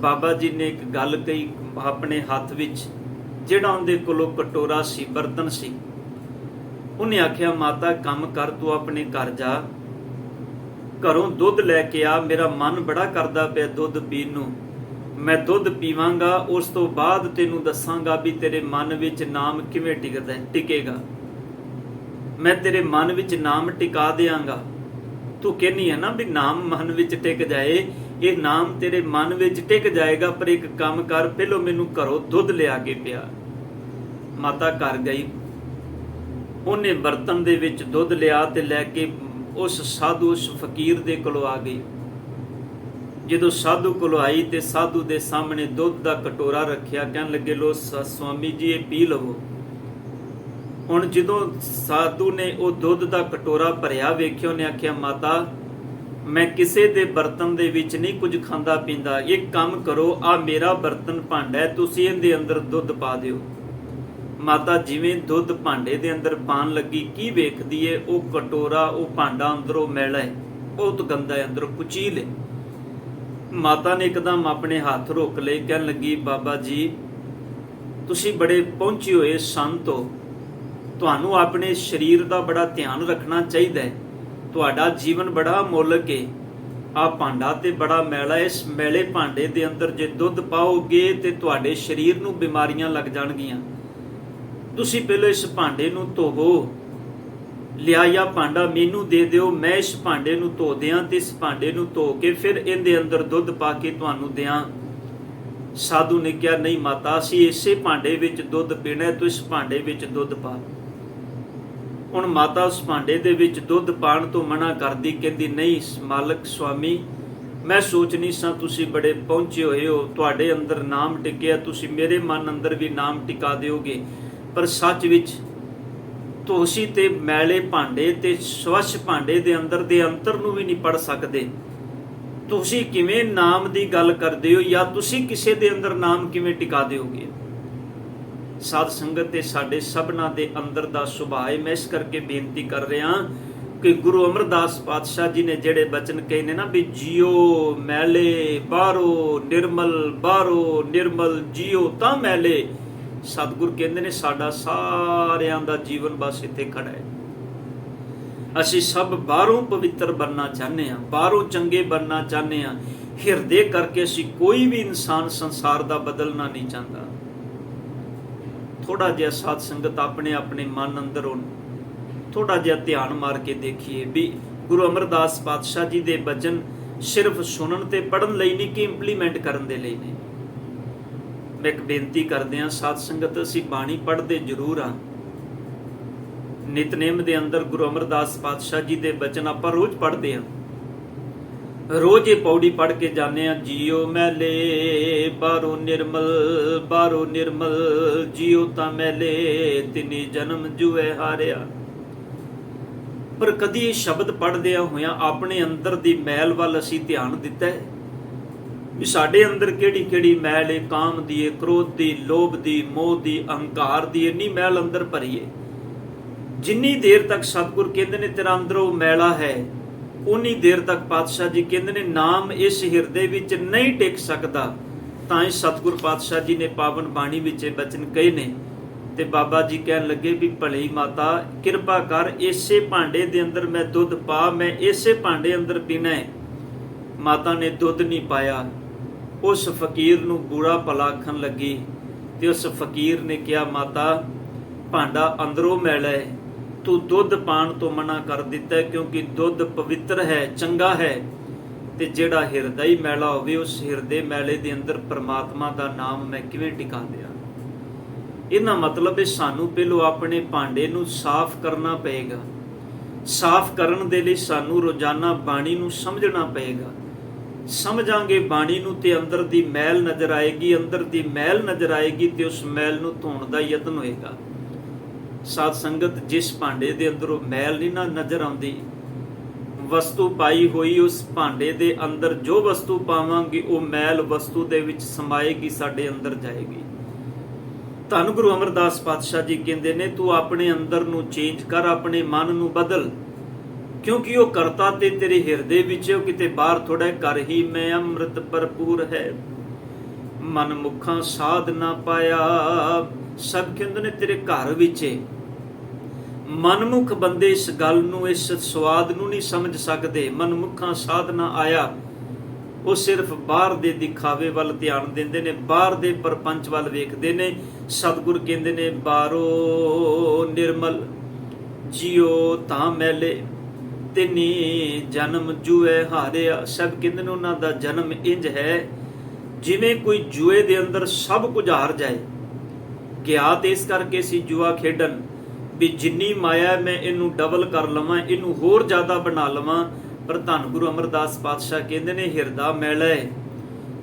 ਬਾਬਾ ਜੀ ਨੇ ਇੱਕ ਗੱਲ ਕਹੀ, ਆਪਣੇ ਹੱਥ ਵਿੱਚ ਜਿਹੜਾ ਉਹਦੇ ਕੋਲੋਂ ਕਟੋਰਾ ਸੀ, ਬਰਤਨ ਸੀ, ਉਹਨੇ ਆਖਿਆ ਮਾਤਾ ਕੰਮ ਕਰ, ਤੂੰ ਆਪਣੇ ਘਰ ਜਾ, ਘਰੋਂ ਦੁੱਧ ਲੈ ਕੇ ਆ, ਮੇਰਾ ਮਨ ਬੜਾ ਕਰਦਾ ਪਿਆ ਦੁੱਧ ਪੀਣ ਨੂੰ, ਮੈਂ ਦੁੱਧ ਪੀਵਾਂਗਾ, ਉਸ ਤੋਂ ਬਾਅਦ ਤੈਨੂੰ ਦੱਸਾਂਗਾ ਵੀ ਤੇਰੇ ਮਨ ਵਿੱਚ ਨਾਮ ਕਿਵੇਂ ਟਿਕੇਗਾ, ਮੈਂ ਤੇਰੇ ਮਨ ਵਿੱਚ ਨਾਮ ਟਿਕਾ ਦਿਆਂਗਾ। ਤੂੰ ਕਹਿੰਦੀ ਹੈ ਨਾ ਵੀ ਨਾਮ ਮਨ ਵਿੱਚ ਟਿਕ ਜਾਏ, ਇਹ ਨਾਮ ਤੇਰੇ ਮਨ ਵਿੱਚ ਟਿਕ ਜਾਏਗਾ, ਪਰ ਇੱਕ ਕੰਮ ਕਰ, ਪਹਿਲੋਂ ਮੈਨੂੰ ਘਰੋਂ ਦੁੱਧ ਲਿਆ ਕੇ ਪਿਆ। ਮਾਤਾ ਘਰ ਗਈ, ਉਹਨੇ ਬਰਤਨ ਦੇ ਵਿੱਚ ਦੁੱਧ ਲਿਆ ਤੇ ਲੈ ਕੇ ਉਸ ਸਾਧੂ, ਉਸ ਫਕੀਰ ਦੇ ਕੋਲੋਂ ਆ ਗਈ। ਜਦੋਂ ਸਾਧੂ ਕੋਲੋਂ ਆਈ ਤੇ ਸਾਧੂ ਦੇ ਸਾਹਮਣੇ ਦੁੱਧ ਦਾ ਕਟੋਰਾ ਰੱਖਿਆ, ਕਹਿਣ ਲੱਗੇ ਲੋ ਸਵਾਮੀ ਜੀ ਇਹ ਪੀ ਲਵੋ। ਹੁਣ ਜਦੋਂ ਸਾਧੂ ਨੇ ਉਹ ਦੁੱਧ ਦਾ ਕਟੋਰਾ ਭਰਿਆ ਵੇਖਿਆ, ਉਹਨੇ ਆਖਿਆ ਮਾਤਾ ਮੈਂ ਕਿਸੇ ਦੇ ਬਰਤਨ ਦੇ ਵਿੱਚ ਨਹੀਂ ਕੁਝ ਖਾਂਦਾ ਪੀਂਦਾ, ਇੱਕ ਕੰਮ ਕਰੋ, ਆ ਮੇਰਾ ਬਰਤਨ ਭਾਂਡਾ ਹੈ, ਤੁਸੀਂ ਇਹਦੇ ਅੰਦਰ ਦੁੱਧ ਪਾ ਦਿਓ। ਮਾਤਾ ਜਿਵੇਂ ਦੁੱਧ ਭਾਂਡੇ ਦੇ ਅੰਦਰ ਪਾਣ ਲੱਗੀ, ਕੀ ਵੇਖਦੀ ਏ, ਉਹ ਕਟੋਰਾ, ਉਹ ਭਾਂਡਾ ਅੰਦਰੋਂ ਮੈਲਾ ਹੈ, ਬਹੁਤ ਗੰਦਾ ਹੈ, ਅੰਦਰੋਂ ਕੁਚੀਲ ਹੈ। ਮਾਤਾ ਨੇ ਇੱਕਦਮ ਆਪਣੇ ਹੱਥ ਰੋਕ ਲਏ, ਕਹਿਣ ਲੱਗੀ ਬਾਬਾ ਜੀ ਤੁਸੀਂ ਬੜੇ ਪਹੁੰਚੇ ਹੋਏ ਸੰਤ ਹੋ, ਤੁਹਾਨੂੰ ਆਪਣੇ ਸਰੀਰ ਦਾ ਬੜਾ ਧਿਆਨ ਰੱਖਣਾ ਚਾਹੀਦਾ ਹੈ, ਤੁਹਾਡਾ ਜੀਵਨ ਬੜਾ ਅਮੋਲਕ ਹੈ, ਆ ਭਾਂਡਾ ਤੇ ਬੜਾ ਮੈਲਾ, ਇਸ ਮੈਲੇ ਭਾਂਡੇ ਦੇ ਅੰਦਰ ਜੇ ਦੁੱਧ ਪਾਓਗੇ ਤੇ ਤੁਹਾਡੇ ਸਰੀਰ ਨੂੰ ਬਿਮਾਰੀਆਂ ਲੱਗ ਜਾਣਗੀਆਂ, ਤੁਸੀਂ ਪਹਿਲਾਂ ਇਸ ਭਾਂਡੇ ਨੂੰ ਧੋਵੋ, ਲਿਆ ਜਾਂ ਭਾਂਡਾ ਮੈਨੂੰ ਦੇ ਦਿਓ, ਮੈਂ ਇਸ ਭਾਂਡੇ ਨੂੰ ਧੋ ਦਿਆਂ ਤੇ ਇਸ ਭਾਂਡੇ ਨੂੰ ਧੋ ਕੇ ਫਿਰ ਇਹਦੇ ਅੰਦਰ ਦੁੱਧ ਪਾ ਕੇ ਤੁਹਾਨੂੰ ਦਿਆਂ। ਸਾਧੂ ਨੇ ਕਿਹਾ ਨਹੀਂ ਮਾਤਾ, ਅਸੀਂ ਇਸੇ ਭਾਂਡੇ ਵਿੱਚ ਦੁੱਧ ਪੀਣਾ, ਤੂੰ ਇਸ ਭਾਂਡੇ ਵਿੱਚ ਦੁੱਧ ਪਾ। ਹੁਣ ਮਾਤਾ ਉਸ ਭਾਂਡੇ ਦੇ ਵਿੱਚ ਦੁੱਧ ਪਾਣ ਤੋਂ ਮਨਾ ਕਰਦੀ, ਕਹਿੰਦੀ ਨਹੀਂ ਮਾਲਕ ਸਵਾਮੀ, ਮੈਂ ਸੋਚ ਨਹੀਂ ਸਾਂ ਤੁਸੀਂ ਬੜੇ ਪਹੁੰਚੇ ਹੋਏ ਹੋ, ਤੁਹਾਡੇ ਅੰਦਰ ਨਾਮ ਟਿਕਿਆ, ਤੁਸੀਂ ਮੇਰੇ ਮਨ ਅੰਦਰ ਵੀ ਨਾਮ ਟਿਕਾ ਦਿਓਗੇ, ਪਰ ਸੱਚ ਵਿੱਚ ਤੁਸੀਂ ਤੇ ਮੈਲੇ ਭਾਂਡੇ ਤੇ ਸਵੱਛ ਭਾਂਡੇ ਦੇ ਅੰਦਰ ਦੇ ਅੰਤਰ ਨੂੰ ਵੀ ਨਹੀਂ ਪੜ ਸਕਦੇ, ਤੁਸੀਂ ਕਿਵੇਂ ਨਾਮ ਦੀ ਗੱਲ ਕਰਦੇ ਹੋ, ਜਾਂ ਤੁਸੀਂ ਕਿਸੇ ਦੇ ਅੰਦਰ ਨਾਮ ਕਿਵੇਂ ਟਿਕਾ ਦਿਓਗੇ। ਸਾਧ ਸੰਗਤ ਤੇ ਸਾਡੇ ਸਭਨਾਂ ਦੇ ਅੰਦਰ ਦਾ ਸੁਭਾਅ ਹੈ। ਮੈਂ ਇਸ ਕਰਕੇ ਬੇਨਤੀ ਕਰ ਰਿਹਾ ਕਿ ਗੁਰੂ ਅਮਰਦਾਸ ਪਾਤਸ਼ਾਹ ਜੀ ਨੇ ਜਿਹੜੇ ਬਚਨ ਕਹੇ ਨੇ ਨਾ ਵੀ ਜੀਓ ਮੈਲੇ ਬਾਹਰੋਂ ਨਿਰਮਲ, ਬਾਹਰੋਂ ਨਿਰਮਲ ਜੀਓ ਤਾਂ ਮੈਲੇ, ਸਤਿਗੁਰ ਕਹਿੰਦੇ ਨੇ ਸਾਡਾ ਸਾਰਿਆਂ ਦਾ ਜੀਵਨ ਬਸ ਇੱਥੇ ਖੜਾ ਹੈ। ਅਸੀਂ ਸਭ ਬਾਹਰੋਂ ਪਵਿੱਤਰ ਬਣਨਾ ਚਾਹੁੰਦੇ ਹਾਂ, ਬਾਹਰੋਂ ਚੰਗੇ ਬਣਨਾ ਚਾਹੁੰਦੇ ਹਾਂ, ਹਿਰਦੇ ਕਰਕੇ ਅਸੀਂ ਕੋਈ ਵੀ ਇਨਸਾਨ ਸੰਸਾਰ ਦਾ ਬਦਲਣਾ ਨਹੀਂ ਚਾਹੁੰਦਾ। ਥੋੜਾ ਜਿਹਾ ਸਾਧ ਸੰਗਤ ਆਪਣੇ ਆਪਣੇ ਮਨ ਅੰਦਰੋਂ ਥੋੜਾ ਜਿਹਾ ਧਿਆਨ ਮਾਰ ਕੇ ਦੇਖੀਏ ਵੀ ਗੁਰੂ ਅਮਰਦਾਸ ਪਾਤਸ਼ਾਹ ਜੀ ਦੇ ਬਚਨ ਸਿਰਫ ਸੁਣਨ ਤੇ ਪੜ੍ਹਨ ਲਈ ਨਹੀਂ ਕਿ ਇੰਪਲੀਮੈਂਟ ਕਰਨ ਦੇ ਲਈ ਨੇ। ਮੈਂ ਇੱਕ ਬੇਨਤੀ ਕਰਦੇ ਹਾਂ ਸਾਧ ਸੰਗਤ, ਅਸੀਂ ਬਾਣੀ ਪੜ੍ਹਦੇ ਜ਼ਰੂਰ ਹਾਂ, ਨਿਤਨੇਮ ਦੇ ਅੰਦਰ ਗੁਰੂ ਅਮਰਦਾਸ ਪਾਤਸ਼ਾਹ ਜੀ ਦੇ ਬਚਨ ਆਪਾਂ ਰੋਜ਼ ਪੜ੍ਹਦੇ ਹਾਂ, ਰੋਜ਼ ਇਹ ਪੌੜੀ ਪੜ੍ਹ ਕੇ ਜਾਂਦੇ ਹਾਂ, ਜੀਓ ਮੈਲੇ ਬਾਹਰੋਂ ਨਿਰਮਲ, ਬਾਹਰੋਂ ਨਿਰਮਲ ਜੀਓ ਤਾਂ ਮੈਲੇ, ਤਿਨੀ ਜਨਮ ਜੂਏ ਹਾਰਿਆ। ਪਰ ਕਦੀ ਇਹ ਸ਼ਬਦ ਪੜ੍ਹਦਿਆਂ ਹੋਇਆਂ ਆਪਣੇ ਅੰਦਰ ਦੀ ਮੈਲ ਵੱਲ ਅਸੀਂ ਧਿਆਨ ਦਿੱਤਾ ਹੈ ਵੀ ਸਾਡੇ ਅੰਦਰ ਕਿਹੜੀ ਕਿਹੜੀ ਮੈਲ ਹੈ, ਕਾਮ ਦੀ ਹੈ, ਕ੍ਰੋਧ ਦੀ, ਲੋਭ ਦੀ, ਮੋਹ ਦੀ, ਅਹੰਕਾਰ ਦੀ, ਇੰਨੀ ਮੈਲ ਅੰਦਰ ਭਰੀ ਹੈ। ਜਿੰਨੀ ਦੇਰ ਤੱਕ ਸਤਿਗੁਰ ਕਹਿੰਦੇ ਨੇ ਤੇਰਾ ਅੰਦਰੋਂ ਮੈਲਾ ਹੈ, ਉਨੀ ਦੇਰ ਤੱਕ ਪਾਤਸ਼ਾਹ ਜੀ ਕਹਿੰਦੇ ਨੇ ਨਾਮ ਇਸ ਹਿਰਦੇ ਵਿੱਚ ਨਹੀਂ ਟਿਕ ਸਕਦਾ। ਤਾਂ ਹੀ ਸਤਿਗੁਰ ਪਾਤਸ਼ਾਹ ਜੀ ਨੇ ਪਾਵਨ ਬਾਣੀ ਵਿੱਚ ਇਹ ਬਚਨ ਕਹੇ ਨੇ। ਤੇ ਬਾਬਾ ਜੀ ਕਹਿਣ ਲੱਗੇ ਵੀ ਭਲੀ ਮਾਤਾ ਕਿਰਪਾ ਕਰ, ਇਸੇ ਭਾਂਡੇ ਦੇ ਅੰਦਰ ਮੈਂ ਦੁੱਧ ਪਾ, ਮੈਂ ਇਸੇ ਭਾਂਡੇ ਅੰਦਰ ਪੀਣਾ ਹੈ। ਮਾਤਾ ਨੇ ਦੁੱਧ ਨਹੀਂ ਪਾਇਆ, ਉਸ ਫਕੀਰ ਨੂੰ ਬੁਰਾ ਭਲਾ ਆਖਣ ਲੱਗੀ ਤੇ ਉਸ ਫਕੀਰ ਨੇ ਕਿਹਾ ਮਾਤਾ ਭਾਂਡਾ ਅੰਦਰੋਂ ਮੈਲਾ ਹੈ, ਤੂੰ ਦੁੱਧ ਪਾਣ ਤੋਂ ਮਨਾ ਕਰ ਦਿੱਤਾ ਹੈ, ਕਿਉਂਕਿ ਦੁੱਧ ਪਵਿੱਤਰ ਹੈ, ਚੰਗਾ ਹੈ, ਤੇ ਜਿਹੜਾ ਹਿਰਦਾ ਹੀ ਮੈਲਾ ਹੋਵੇ ਉਸ ਹਿਰਦੇ ਮੈਲੇ ਦੇ ਅੰਦਰ ਪਰਮਾਤਮਾ ਦਾ ਨਾਮ ਮੈਂ ਕਿਵੇਂ ਟਿਕਾ ਦਿਆਂ। ਇਹਦਾ ਮਤਲਬ ਹੈ ਸਾਨੂੰ ਪਹਿਲੋਂ ਆਪਣੇ ਭਾਂਡੇ ਨੂੰ ਸਾਫ਼ ਕਰਨਾ ਪਏਗਾ। ਸਾਫ਼ ਕਰਨ ਦੇ ਲਈ ਸਾਨੂੰ ਰੋਜ਼ਾਨਾ ਬਾਣੀ ਨੂੰ ਸਮਝਣਾ ਪਏਗਾ। ਸਮਝਾਂਗੇ ਬਾਣੀ ਨੂੰ ਤੇ ਅੰਦਰ ਦੀ ਮੈਲ ਨਜ਼ਰ ਆਏਗੀ। ਅੰਦਰ ਦੀ ਮੈਲ ਨਜ਼ਰ ਆਏਗੀ ਤੇ ਉਸ ਮੈਲ ਨੂੰ ਧੋਣ ਦਾ ਯਤਨ ਹੋਏਗਾ। ਸਾਧ ਸੰਗਤ, ਜਿਸ ਭਾਂਡੇ ਦੇ ਅੰਦਰੋਂ ਮੈਲ ਨਹੀਂ ਨਾ ਨਜ਼ਰ ਆਉਂਦੀ, ਵਸਤੂ ਪਾਈ ਹੋਈ ਉਸ ਭਾਂਡੇ ਦੇ ਅੰਦਰ ਜੋ ਵਸਤੂ ਪਾਵਾਂਗੇ ਉਹ ਮੈਲ ਵਸਤੂ ਦੇ ਵਿੱਚ ਸਮਾਏਗੀ, ਸਾਡੇ ਅੰਦਰ ਜਾਏਗੀ। ਧੰਨ ਗੁਰੂ ਅਮਰਦਾਸ ਪਾਤਸ਼ਾਹ ਜੀ ਕਹਿੰਦੇ ਨੇ, ਤੂੰ ਆਪਣੇ ਅੰਦਰ ਨੂੰ ਚੇਂਜ ਕਰ, ਆਪਣੇ ਮਨ ਨੂੰ ਬਦਲ, ਕਿਉਂਕਿ ਉਹ ਕਰਤਾ ਤੇ ਤੇਰੇ ਹਿਰਦੇ ਵਿੱਚ ਹੈ, ਉਹ ਕਿਤੇ ਬਾਹਰ ਥੋੜਾ। ਕਰ ਹੀ ਮੈਂ ਅੰਮ੍ਰਿਤ ਭਰਪੂਰ ਹੈ, ਮਨ ਮੁਖਾਂ ਸਾਧ ਨਾ ਪਾਇਆ। ਸਭ ਕਹਿੰਦੇ ਨੇ ਤੇਰੇ ਘਰ ਵਿੱਚ ਹੈ। ਮਨਮੁਖ ਬੰਦੇ ਇਸ ਗੱਲ ਨੂੰ, ਇਸ ਸਵਾਦ ਨੂੰ ਨਹੀਂ ਸਮਝ ਸਕਦੇ। ਮਨਮੁਖਾਂ ਸਾਧ ਨਾ ਆਇਆ, ਉਹ ਸਿਰਫ ਬਾਹਰ ਦੇ ਦਿਖਾਵੇ ਵੱਲ ਧਿਆਨ ਦਿੰਦੇ ਨੇ, ਬਾਹਰ ਦੇ ਪਰਪੰਚ ਵੱਲ ਵੇਖਦੇ ਨੇ। ਸਤਿਗੁਰ ਕਹਿੰਦੇ ਨੇ, ਬਾਹਰੋਂ ਨਿਰਮਲ ਜਿਉ ਤਾਂ ਮੈਲੇ, ਤਿਨੀ ਜਨਮ ਜੂਏ ਹਾਰਿਆ। ਸਭ ਕਹਿੰਦੇ ਨੇ ਉਹਨਾਂ ਦਾ ਜਨਮ ਇੰਜ ਹੈ ਜਿਵੇਂ ਕੋਈ ਜੂਏ ਦੇ ਅੰਦਰ ਸਭ ਕੁਝ ਹਾਰ ਜਾਏ। ਗਿਆਤ ਇਸ ਕਰਕੇ ਸੀ ਜੂਆ ਖੇਡਣ ਵੀ ਜਿੰਨੀ ਮਾਇਆ ਮੈਂ ਇਹਨੂੰ ਡਬਲ ਕਰ ਲਵਾਂ, ਇਹਨੂੰ ਹੋਰ ਜ਼ਿਆਦਾ ਬਣਾ ਲਵਾਂ। ਪਰ ਧੰਨ ਗੁਰੂ ਅਮਰਦਾਸ ਪਾਤਸ਼ਾਹ ਕਹਿੰਦੇ ਨੇ, ਹਿਰਦਾ ਮੈਲਾ ਹੈ।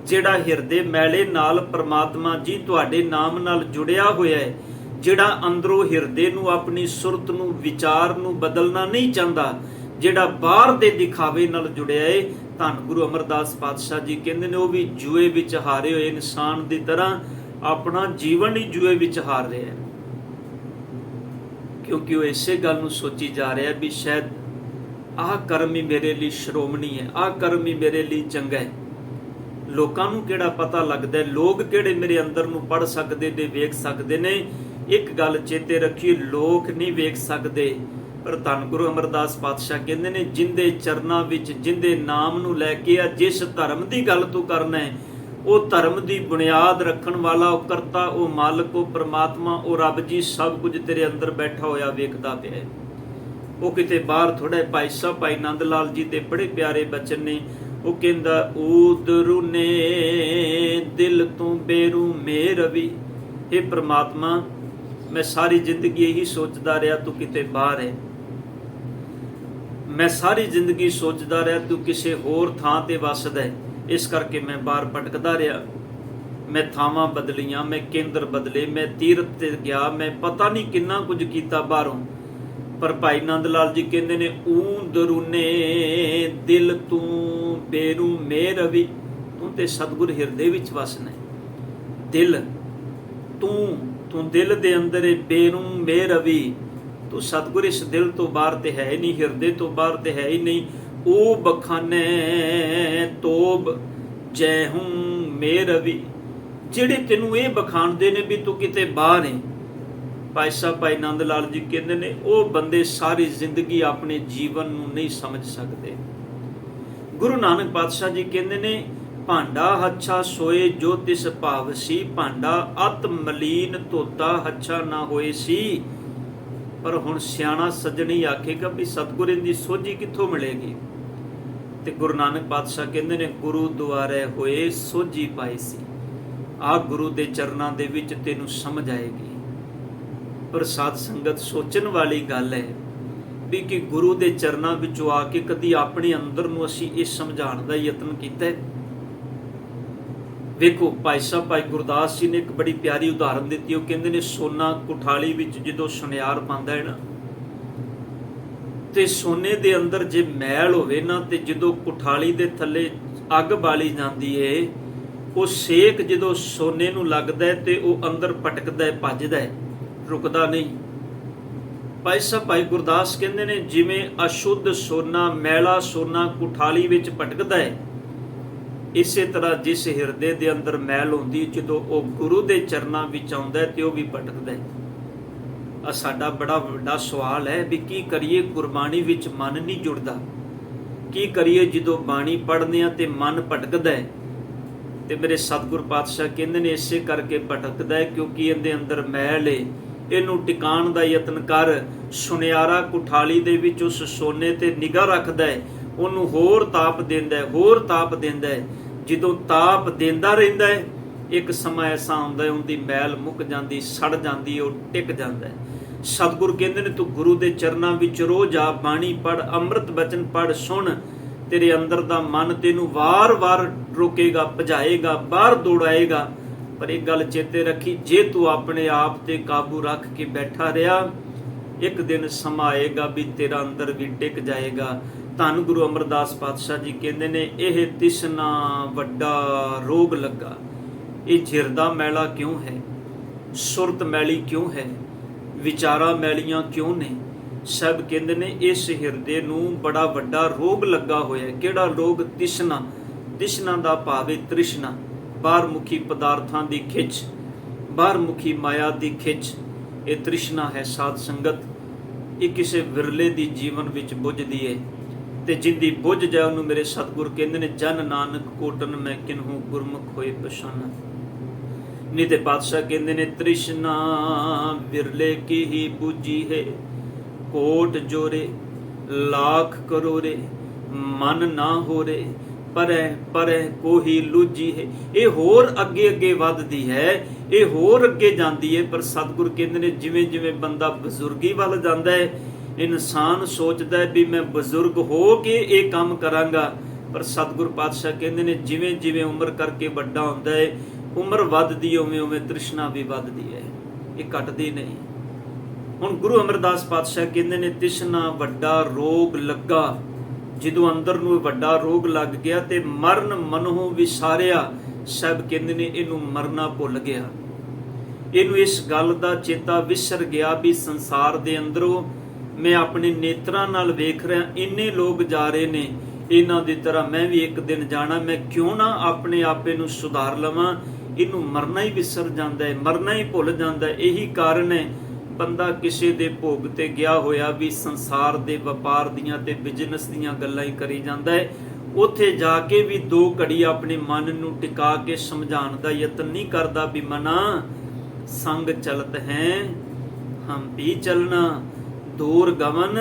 ਜਿਹੜਾ ਹਿਰਦੇ ਮੈਲੇ ਨਾਲ ਪ੍ਰਮਾਤਮਾ ਜੀ ਤੁਹਾਡੇ ਨਾਮ ਨਾਲ ਜੁੜਿਆ ਹੋਇਆ ਹੈ, ਜਿਹੜਾ ਅੰਦਰੋਂ ਹਿਰਦੇ ਨੂੰ, ਆਪਣੀ ਸੁਰਤ ਨੂੰ, ਵਿਚਾਰ ਨੂੰ ਬਦਲਣਾ ਨਹੀਂ ਚਾਹੁੰਦਾ, ਜਿਹੜਾ ਬਾਹਰ ਦੇ ਦਿਖਾਵੇ ਨਾਲ ਜੁੜਿਆ ਹੈ, ਧੰਨ ਗੁਰੂ ਅਮਰਦਾਸ ਪਾਤਸ਼ਾਹ ਜੀ ਕਹਿੰਦੇ ਨੇ ਉਹ ਵੀ ਜੂਏ ਵਿੱਚ ਹਾਰੇ ਹੋਏ ਇਨਸਾਨ ਦੀ ਤਰ੍ਹਾਂ ਆਪਣਾ ਜੀਵਨ ਹੀ ਜੂਏ ਵਿੱਚ ਹਾਰ ਰਿਹਾ ਹੈ। ਕਿਉਂਕਿ ਉਹ ਇਸੇ ਗੱਲ ਨੂੰ ਸੋਚੀ ਜਾ ਰਿਹਾ ਵੀ ਸ਼ਾਇਦ ਆਹ ਕਰਮ ਹੀ ਮੇਰੇ ਲਈ ਸ਼੍ਰੋਮਣੀ ਹੈ, ਆਹ ਕਰਮ ਹੀ ਮੇਰੇ ਲਈ ਚੰਗਾ ਹੈ। ਲੋਕਾਂ ਨੂੰ ਕਿਹੜਾ ਪਤਾ ਲੱਗਦਾ, ਲੋਕ ਕਿਹੜੇ ਮੇਰੇ ਅੰਦਰ ਨੂੰ ਪੜ੍ਹ ਸਕਦੇ ਨੇ, ਵੇਖ ਸਕਦੇ ਨੇ। ਇੱਕ ਗੱਲ ਚੇਤੇ ਰੱਖੀ, ਲੋਕ ਨਹੀਂ ਵੇਖ ਸਕਦੇ, ਪਰ ਧੰਨ ਗੁਰੂ ਅਮਰਦਾਸ ਪਾਤਸ਼ਾਹ ਕਹਿੰਦੇ ਨੇ, ਜਿੰਦੇ ਚਰਨਾਂ ਵਿੱਚ, ਜਿੰਦੇ ਨਾਮ ਨੂੰ ਲੈ ਕੇ ਆ, ਜਿਸ ਧਰਮ ਦੀ ਗੱਲ ਤੂੰ ਕਰਨਾ ਹੈ, ਉਹ ਧਰਮ ਦੀ ਬੁਨਿਆਦ ਰੱਖਣ ਵਾਲਾ, ਉਹ ਕਰਤਾ, ਉਹ ਮਾਲਕ, ਉਹ ਪ੍ਰਮਾਤਮਾ, ਉਹ ਰੱਬ ਜੀ ਸਭ ਕੁਝ ਤੇਰੇ ਅੰਦਰ ਬੈਠਾ ਹੋਇਆ ਵੇਖਦਾ ਪਿਆ। ਉਹ ਕਿਤੇ ਬਾਹਰ ਥੋੜਾ। ਭਾਈ ਸਾਹਿਬ ਭਾਈ ਨੰਦ ਲਾਲ ਜੀ ਦੇ ਬੜੇ ਪਿਆਰੇ ਬਚਨ ਨੇ। ਉਹ ਕਹਿੰਦਾ, ਊਦਰੂ ਨੇ ਦਿਲ ਤੋਂ ਬੇਰੂ ਮੇਰਵੀ। हे ਪ੍ਰਮਾਤਮਾ, ਮੈਂ ਸਾਰੀ ਜ਼ਿੰਦਗੀ ਇਹੀ ਸੋਚਦਾ ਰਿਹਾ ਤੂੰ ਕਿਤੇ ਬਾਹਰ ਹੈ। ਮੈਂ ਸਾਰੀ ਜ਼ਿੰਦਗੀ ਸੋਚਦਾ ਰਿਹਾ ਤੂੰ ਕਿਸੇ ਹੋਰ ਥਾਂ ਤੇ ਵਸਦਾ ਹੈ। ਇਸ ਕਰਕੇ ਮੈਂ ਬਾਹਰ ਭਟਕਦਾ ਰਿਹਾ। ਮੈਂ ਥਾਵਾਂ ਬਦਲੀਆਂ, ਮੈਂ ਕੇਂਦਰ ਬਦਲੇ, ਮੈਂ ਤੀਰਥ ਤੇ ਗਿਆ, ਮੈਂ ਪਤਾ ਨਹੀਂ ਕਿੰਨਾ ਕੁਝ ਕੀਤਾ ਬਾਹਰੋਂ। ਪਰ ਭਾਈ ਨੰਦ ਲਾਲ ਜੀ ਕਹਿੰਦੇ ਨੇ, ਊਂਦਰੂਨੇ ਦਿਲ ਤੂੰ ਬੇਰੂ ਮੇਰਵੀ। ਤੂੰ ਤੇ ਸਤਿਗੁਰ ਹਿਰਦੇ ਵਿੱਚ ਵਸਣਾ। ਦਿਲ ਤੂੰ ਦਿਲ ਦੇ ਅੰਦਰ ਹੈ, ਬੇਰੂ ਮੇਰਵੀ। ਤੂੰ ਸਤਿਗੁਰ ਇਸ ਦਿਲ ਤੋਂ ਬਾਹਰ ਤੇ ਹੈ ਹੀ ਨਹੀਂ, ਹਿਰਦੇ ਤੋਂ ਬਾਹਰ ਤੇ ਹੈ ਹੀ ਨਹੀਂ। ਉਹ ਬਖਾਨੇ ਤੋਬ ਜੈ ਹੂੰ ਮੇਰਵੀ। ਜਿਹੜੇ ਤੈਨੂੰ ਇਹ ਬਖਾਣਦੇ ਨੇ ਵੀ ਤੂੰ ਕਿਤੇ ਬਾਹਰ ਹੈ, ਭਾਈ ਸਾਹਿਬ ਭਾਈ ਨੰਦ ਲਾਲ ਜੀ ਕਹਿੰਦੇ ਨੇ, ਉਹ ਬੰਦੇ ਸਾਰੀ ਜ਼ਿੰਦਗੀ ਆਪਣੇ ਜੀਵਨ ਨੂੰ ਨਹੀਂ ਸਮਝ ਸਕਦੇ। ਗੁਰੂ ਨਾਨਕ ਪਾਤਸ਼ਾਹ ਜੀ ਕਹਿੰਦੇ ਨੇ, ਭਾਂਡਾ ਹੱਛਾ ਸੋਏ ਜੋ ਤਿਸ ਭਾਵ ਸੀ, ਭਾਂਡਾ ਅਤ ਮਲੀਨ ਧੋਤਾ ਹੱਛਾ ਨਾ ਹੋਏ ਸੀ। ਪਰ ਹੁਣ ਸਿਆਣਾ ਸੱਜਣੀ ਆਖੇਗਾ ਵੀ ਸਤਿਗੁਰ ਦੀ ਸੋਝੀ ਕਿੱਥੋਂ ਮਿਲੇਗੀ? ਤੇ ਗੁਰੂ ਨਾਨਕ ਪਾਤਸ਼ਾਹ ਕਹਿੰਦੇ ਨੇ, ਗੁਰੂ ਦੁਆਰੇ ਹੋਏ ਸੋਝੀ ਪਾਈ ਸੀ। ਆ ਗੁਰੂ ਦੇ ਚਰਨਾਂ ਦੇ ਵਿੱਚ ਤੈਨੂੰ ਸਮਝ ਆਏਗੀ। ਪਰ ਸਾਧ ਸੰਗਤ, ਸੋਚਣ ਵਾਲੀ ਗੱਲ ਹੈ ਵੀ ਕਿ ਗੁਰੂ ਦੇ ਚਰਨਾਂ ਵਿੱਚੋਂ ਆ ਕੇ ਕਦੀ ਆਪਣੇ ਅੰਦਰ ਨੂੰ ਅਸੀਂ ਇਹ ਸਮਝਾਉਣ ਦਾ ਯਤਨ ਕੀਤਾ ਹੈ? ਵੇਖੋ, ਭਾਈ ਸਾਹਿਬ ਭਾਈ ਗੁਰਦਾਸ ਜੀ ਨੇ ਇੱਕ ਬੜੀ ਪਿਆਰੀ ਉਦਾਹਰਨ ਦਿੱਤੀ। ਉਹ ਕਹਿੰਦੇ ਨੇ, ਸੋਨਾ ਕੁਠਾਲੀ ਵਿੱਚ ਜਦੋਂ ਸੁਨਿਆਰ ਪਾਉਂਦਾ ਹੈ ਨਾ, ਤੇ ਸੋਨੇ ਦੇ ਅੰਦਰ ਜੇ ਮੈਲ ਹੋਵੇ ਨਾ, ਤੇ ਜਦੋਂ ਕੁਠਾਲੀ ਦੇ ਥੱਲੇ ਅੱਗ ਬਾਲੀ ਜਾਂਦੀ ਏ, ਉਹ ਸੇਕ ਜਦੋਂ ਸੋਨੇ ਨੂੰ ਲੱਗਦਾ ਹੈ ਤੇ ਉਹ ਅੰਦਰ ਪਟਕਦਾ ਹੈ, ਭੱਜਦਾ ਹੈ, ਰੁਕਦਾ ਨਹੀਂ। ਭਾਈ ਸਾਹਿਬ ਭਾਈ ਗੁਰਦਾਸ ਕਹਿੰਦੇ ਨੇ, ਜਿਵੇਂ ਅਸ਼ੁੱਧ ਸੋਨਾ, ਮੈਲਾ ਸੋਨਾ ਕੁਠਾਲੀ ਵਿੱਚ ਪਟਕਦਾ ਹੈ, ਇਸੇ ਤਰ੍ਹਾਂ ਜਿਸ ਹਿਰਦੇ ਦੇ ਅੰਦਰ ਮੈਲ ਹੁੰਦੀ, ਜਦੋਂ ਉਹ ਗੁਰੂ ਦੇ ਚਰਨਾਂ ਵਿੱਚ ਆਉਂਦਾ ਹੈ ਤੇ ਉਹ ਵੀ ਭਟਕਦਾ ਹੈ। ਆ ਸਾਡਾ ਬੜਾ ਵੱਡਾ ਸਵਾਲ ਹੈ ਵੀ ਕੀ ਕਰੀਏ? ਗੁਰਬਾਣੀ ਵਿੱਚ ਮਨ ਨਹੀਂ ਜੁੜਦਾ। ਕੀ ਕਰੀਏ ਜਦੋਂ ਬਾਣੀ ਪੜ੍ਹਦੇ ਆ ਤੇ ਮਨ ਭਟਕਦਾ ਹੈ? ਤੇ ਮੇਰੇ ਸਤਿਗੁਰ ਪਾਤਸ਼ਾਹ ਕਹਿੰਦੇ ਨੇ, ਇਸੇ ਕਰਕੇ ਭਟਕਦਾ ਹੈ ਕਿਉਂਕਿ ਇਹਦੇ ਅੰਦਰ ਮੈਲ ਹੈ। ਇਹਨੂੰ ਟਿਕਾਣ ਦਾ ਯਤਨ ਕਰ। ਸੁਨਿਆਰਾ ਕੁਠਾਲੀ ਦੇ ਵਿੱਚ ਉਸ ਸੋਨੇ ਤੇ ਨਿਗਾਹ ਰੱਖਦਾ ਹੈ, ਉਹਨੂੰ ਹੋਰ ਤਾਪ ਦਿੰਦਾ ਹੈ, ਹੋਰ ਤਾਪ ਦਿੰਦਾ ਹੈ। ਜਦੋਂ ਤਾਪ ਦਿੰਦਾ ਰਹਿੰਦਾ ਹੈ ਇੱਕ ਸਮਾਂ ਐਸਾ ਆਉਂਦਾ ਹੈ, ਉਹਦੀ ਮੈਲ ਮੁੱਕ ਜਾਂਦੀ, ਸੜ ਜਾਂਦੀ, ਉਹ ਟਿਕ ਜਾਂਦਾ ਹੈ। ਸਤਿਗੁਰ ਕਹਿੰਦੇ ਨੇ ਤੂੰ ਗੁਰੂ ਦੇ ਚਰਨਾਂ ਵਿੱਚ ਰੋਜ਼ ਆ ਬਾਣੀ ਪੜ੍ਹ, ਅੰਮ੍ਰਿਤ ਬਚਨ ਪੜ੍ਹ, ਸੁਣ, ਤੇਰੇ ਅੰਦਰ ਦਾ ਮਨ ਤੈਨੂੰ ਵਾਰ-ਵਾਰ ਰੋਕੇਗਾ, ਭਜਾਏਗਾ, ਬਾਹਰ ਦੌੜਾਏਗਾ। ਪਰ ਇੱਕ ਗੱਲ ਚੇਤੇ ਰੱਖੀ, ਜੇ ਤੂੰ ਆਪਣੇ ਆਪ ਤੇ ਕਾਬੂ ਰੱਖ ਕੇ ਬੈਠਾ ਰਿਹਾ, ਇੱਕ ਦਿਨ ਸਮਾਂ ਆਏਗਾ ਵੀ ਤੇਰਾ ਅੰਦਰ ਵੀ ਟਿਕ ਜਾਏਗਾ। ਧੰਨ ਗੁਰੂ ਅਮਰਦਾਸ ਪਾਤਸ਼ਾਹ ਜੀ ਕਹਿੰਦੇ ਨੇ ਇਹ ਤਿਸਨਾ ਵੱਡਾ ਰੋਗ ਲੱਗਾ। ਇਹ ਝਿਰਦਾ ਮੈਲਾ ਕਿਉਂ ਹੈ? ਸੁਰਤ ਮੈਲੀ ਕਿਉਂ ਹੈ? ਵਿਚਾਰਾਂ ਮੈਲੀਆਂ ਕਿਉਂ ਨੇ? ਸਭ ਕਹਿੰਦੇ ਨੇ ਇਸ ਹਿਰਦੇ ਨੂੰ ਬੜਾ ਵੱਡਾ ਰੋਗ ਲੱਗਾ ਹੋਇਆ। ਕਿਹੜਾ ਰੋਗ? ਤਿਸਨਾ। ਤਿਸਨਾ ਦਾ ਭਾਵ ਹੈ ਤ੍ਰਿਸ਼ਨਾ, ਬਾਹਰਮੁਖੀ ਪਦਾਰਥਾਂ ਦੀ ਖਿੱਚ, ਬਾਹਰਮੁਖੀ ਮਾਇਆ ਦੀ ਖਿੱਚ। ਇਹ ਤ੍ਰਿਸ਼ਨਾ ਹੈ ਸਾਧ ਸੰਗਤ। ਇਹ ਕਿਸੇ ਵਿਰਲੇ ਦੀ ਜੀਵਨ ਵਿੱਚ ਬੁਝਦੀ ਹੈ, ਤੇ ਜਿੰਦੀ ਬੁਝ ਜਾਏ ਉਹਨੂੰ ਮੇਰੇ ਸਤਿਗੁਰ ਕਹਿੰਦੇ ਨੇ ਜਨ ਨਾਨਕ ਕੋਟਨ ਮੈਂ ਕਿਨਹੂ ਗੁਰਮੁਖ ਹੋਏ ਪਛਾਨਾ। ਨਹੀਂ ਤੇ ਪਾਤਸ਼ਾਹ ਕਹਿੰਦੇ ਨੇ ਤ੍ਰਿਸ਼ਨਾ ਵਿਰਲੇ ਕੀ ਹੀ ਬੁਝੀ ਹੈ, ਕੋਟ ਜੋਰੇ ਲੱਖ ਕਰੋੜੇ ਮਨ ਨਾ ਹੋਰੇ, ਪਰੈ ਪਰੈ ਕੋਹੀ ਲੂਜੀ ਹੈ। ਇਹ ਹੋਰ ਅੱਗੇ ਅੱਗੇ ਵੱਧਦੀ ਹੈ, ਇਹ ਹੋਰ ਅੱਗੇ ਜਾਂਦੀ ਹੈ। ਪਰ ਸਤਿਗੁਰ ਕਹਿੰਦੇ ਨੇ ਜਿਵੇਂ ਜਿਵੇਂ ਬੰਦਾ ਬਜ਼ੁਰਗੀ ਵੱਲ ਜਾਂਦਾ ਹੈ, ਇਨਸਾਨ ਸੋਚਦਾ ਹੈ ਵੀ ਮੈਂ ਬਜ਼ੁਰਗ ਹੋ ਕੇ ਇਹ ਕੰਮ ਕਰਾਂਗਾ। ਪਰ ਸਤਿਗੁਰ ਪਾਤਸ਼ਾਹ ਕਹਿੰਦੇ ਨੇ ਜਿਵੇਂ ਜਿਵੇਂ ਉਮਰ ਕਰਕੇ ਵੱਡਾ ਹੁੰਦਾ ਹੈ, ਉਮਰ ਵੱਧਦੀ ਉਵੇਂ ਉਵੇਂ ਤ੍ਰਿਸ਼ਨਾ ਵੀ ਵੱਧਦੀ ਹੈ, ਇਹ ਘਟਦੀ ਨਹੀਂ। ਹੁਣ ਗੁਰੂ ਅਮਰਦਾਸ ਪਾਤਸ਼ਾਹ ਕਹਿੰਦੇ ਨੇ ਤ੍ਰਿਸ਼ਨਾ ਵੱਡਾ ਰੋਗ ਲੱਗਾ। ਜਦੋਂ ਅੰਦਰ ਨੂੰ ਵੱਡਾ ਰੋਗ ਲੱਗ ਗਿਆ ਤੇ ਮਰਨ ਮਨੋਂ ਵਿਸਾਰਿਆ। ਸਭ ਕਹਿੰਦੇ ਨੇ ਇਹਨੂੰ ਮਰਨਾ ਭੁੱਲ ਗਿਆ, ਇਹਨੂੰ ਇਸ ਗੱਲ ਦਾ ਚੇਤਾ ਵਿਸਰ ਗਿਆ ਵੀ ਸੰਸਾਰ ਦੇ ਅੰਦਰੋਂ ਮੈਂ ਆਪਣੇ ਨੇਤਰਾਂ ਨਾਲ ਵੇਖ ਰਿਹਾ, ਇੰਨੇ ਲੋਕ ਜਾ ਰਹੇ ਨੇ, ਇਹਨਾਂ ਦੀ ਤਰ੍ਹਾਂ ਮੈਂ ਵੀ ਇੱਕ ਦਿਨ ਜਾਣਾ, ਮੈਂ ਕਿਉਂ ਨਾ ਆਪਣੇ ਆਪੇ ਨੂੰ ਸੁਧਾਰ ਲਵਾਂ। ਇਹਨੂੰ ਮਰਨਾ ਹੀ ਵਿਸਰ ਜਾਂਦਾ ਹੈ, ਮਰਨਾ ਹੀ ਭੁੱਲ ਜਾਂਦਾ ਹੈ। ਇਹੀ ਕਾਰਨ ਹੈ ਬੰਦਾ ਕਿਸੇ ਦੇ ਭੋਗ ਤੇ ਗਿਆ ਹੋਇਆ ਵੀ ਸੰਸਾਰ ਦੇ ਵਪਾਰ ਦੀਆਂ ਤੇ ਬਿਜ਼ਨਸ ਦੀਆਂ ਗੱਲਾਂ ਹੀ ਕਰੀ ਜਾਂਦਾ ਹੈ। ਉੱਥੇ ਜਾ ਕੇ ਵੀ 2 ਘੜੀ ਆਪਣੇ ਮਨ ਨੂੰ ਟਿਕਾ ਕੇ ਸਮਝਾਉਣ ਦਾ ਯਤਨ ਨਹੀਂ ਕਰਦਾ ਵੀ ਮਨਾ ਸੰਗ ਚਲਤ ਹੈ ਹਮ ਵੀ ਚਲਣਾ, ਦੂਰ ਗਵਨ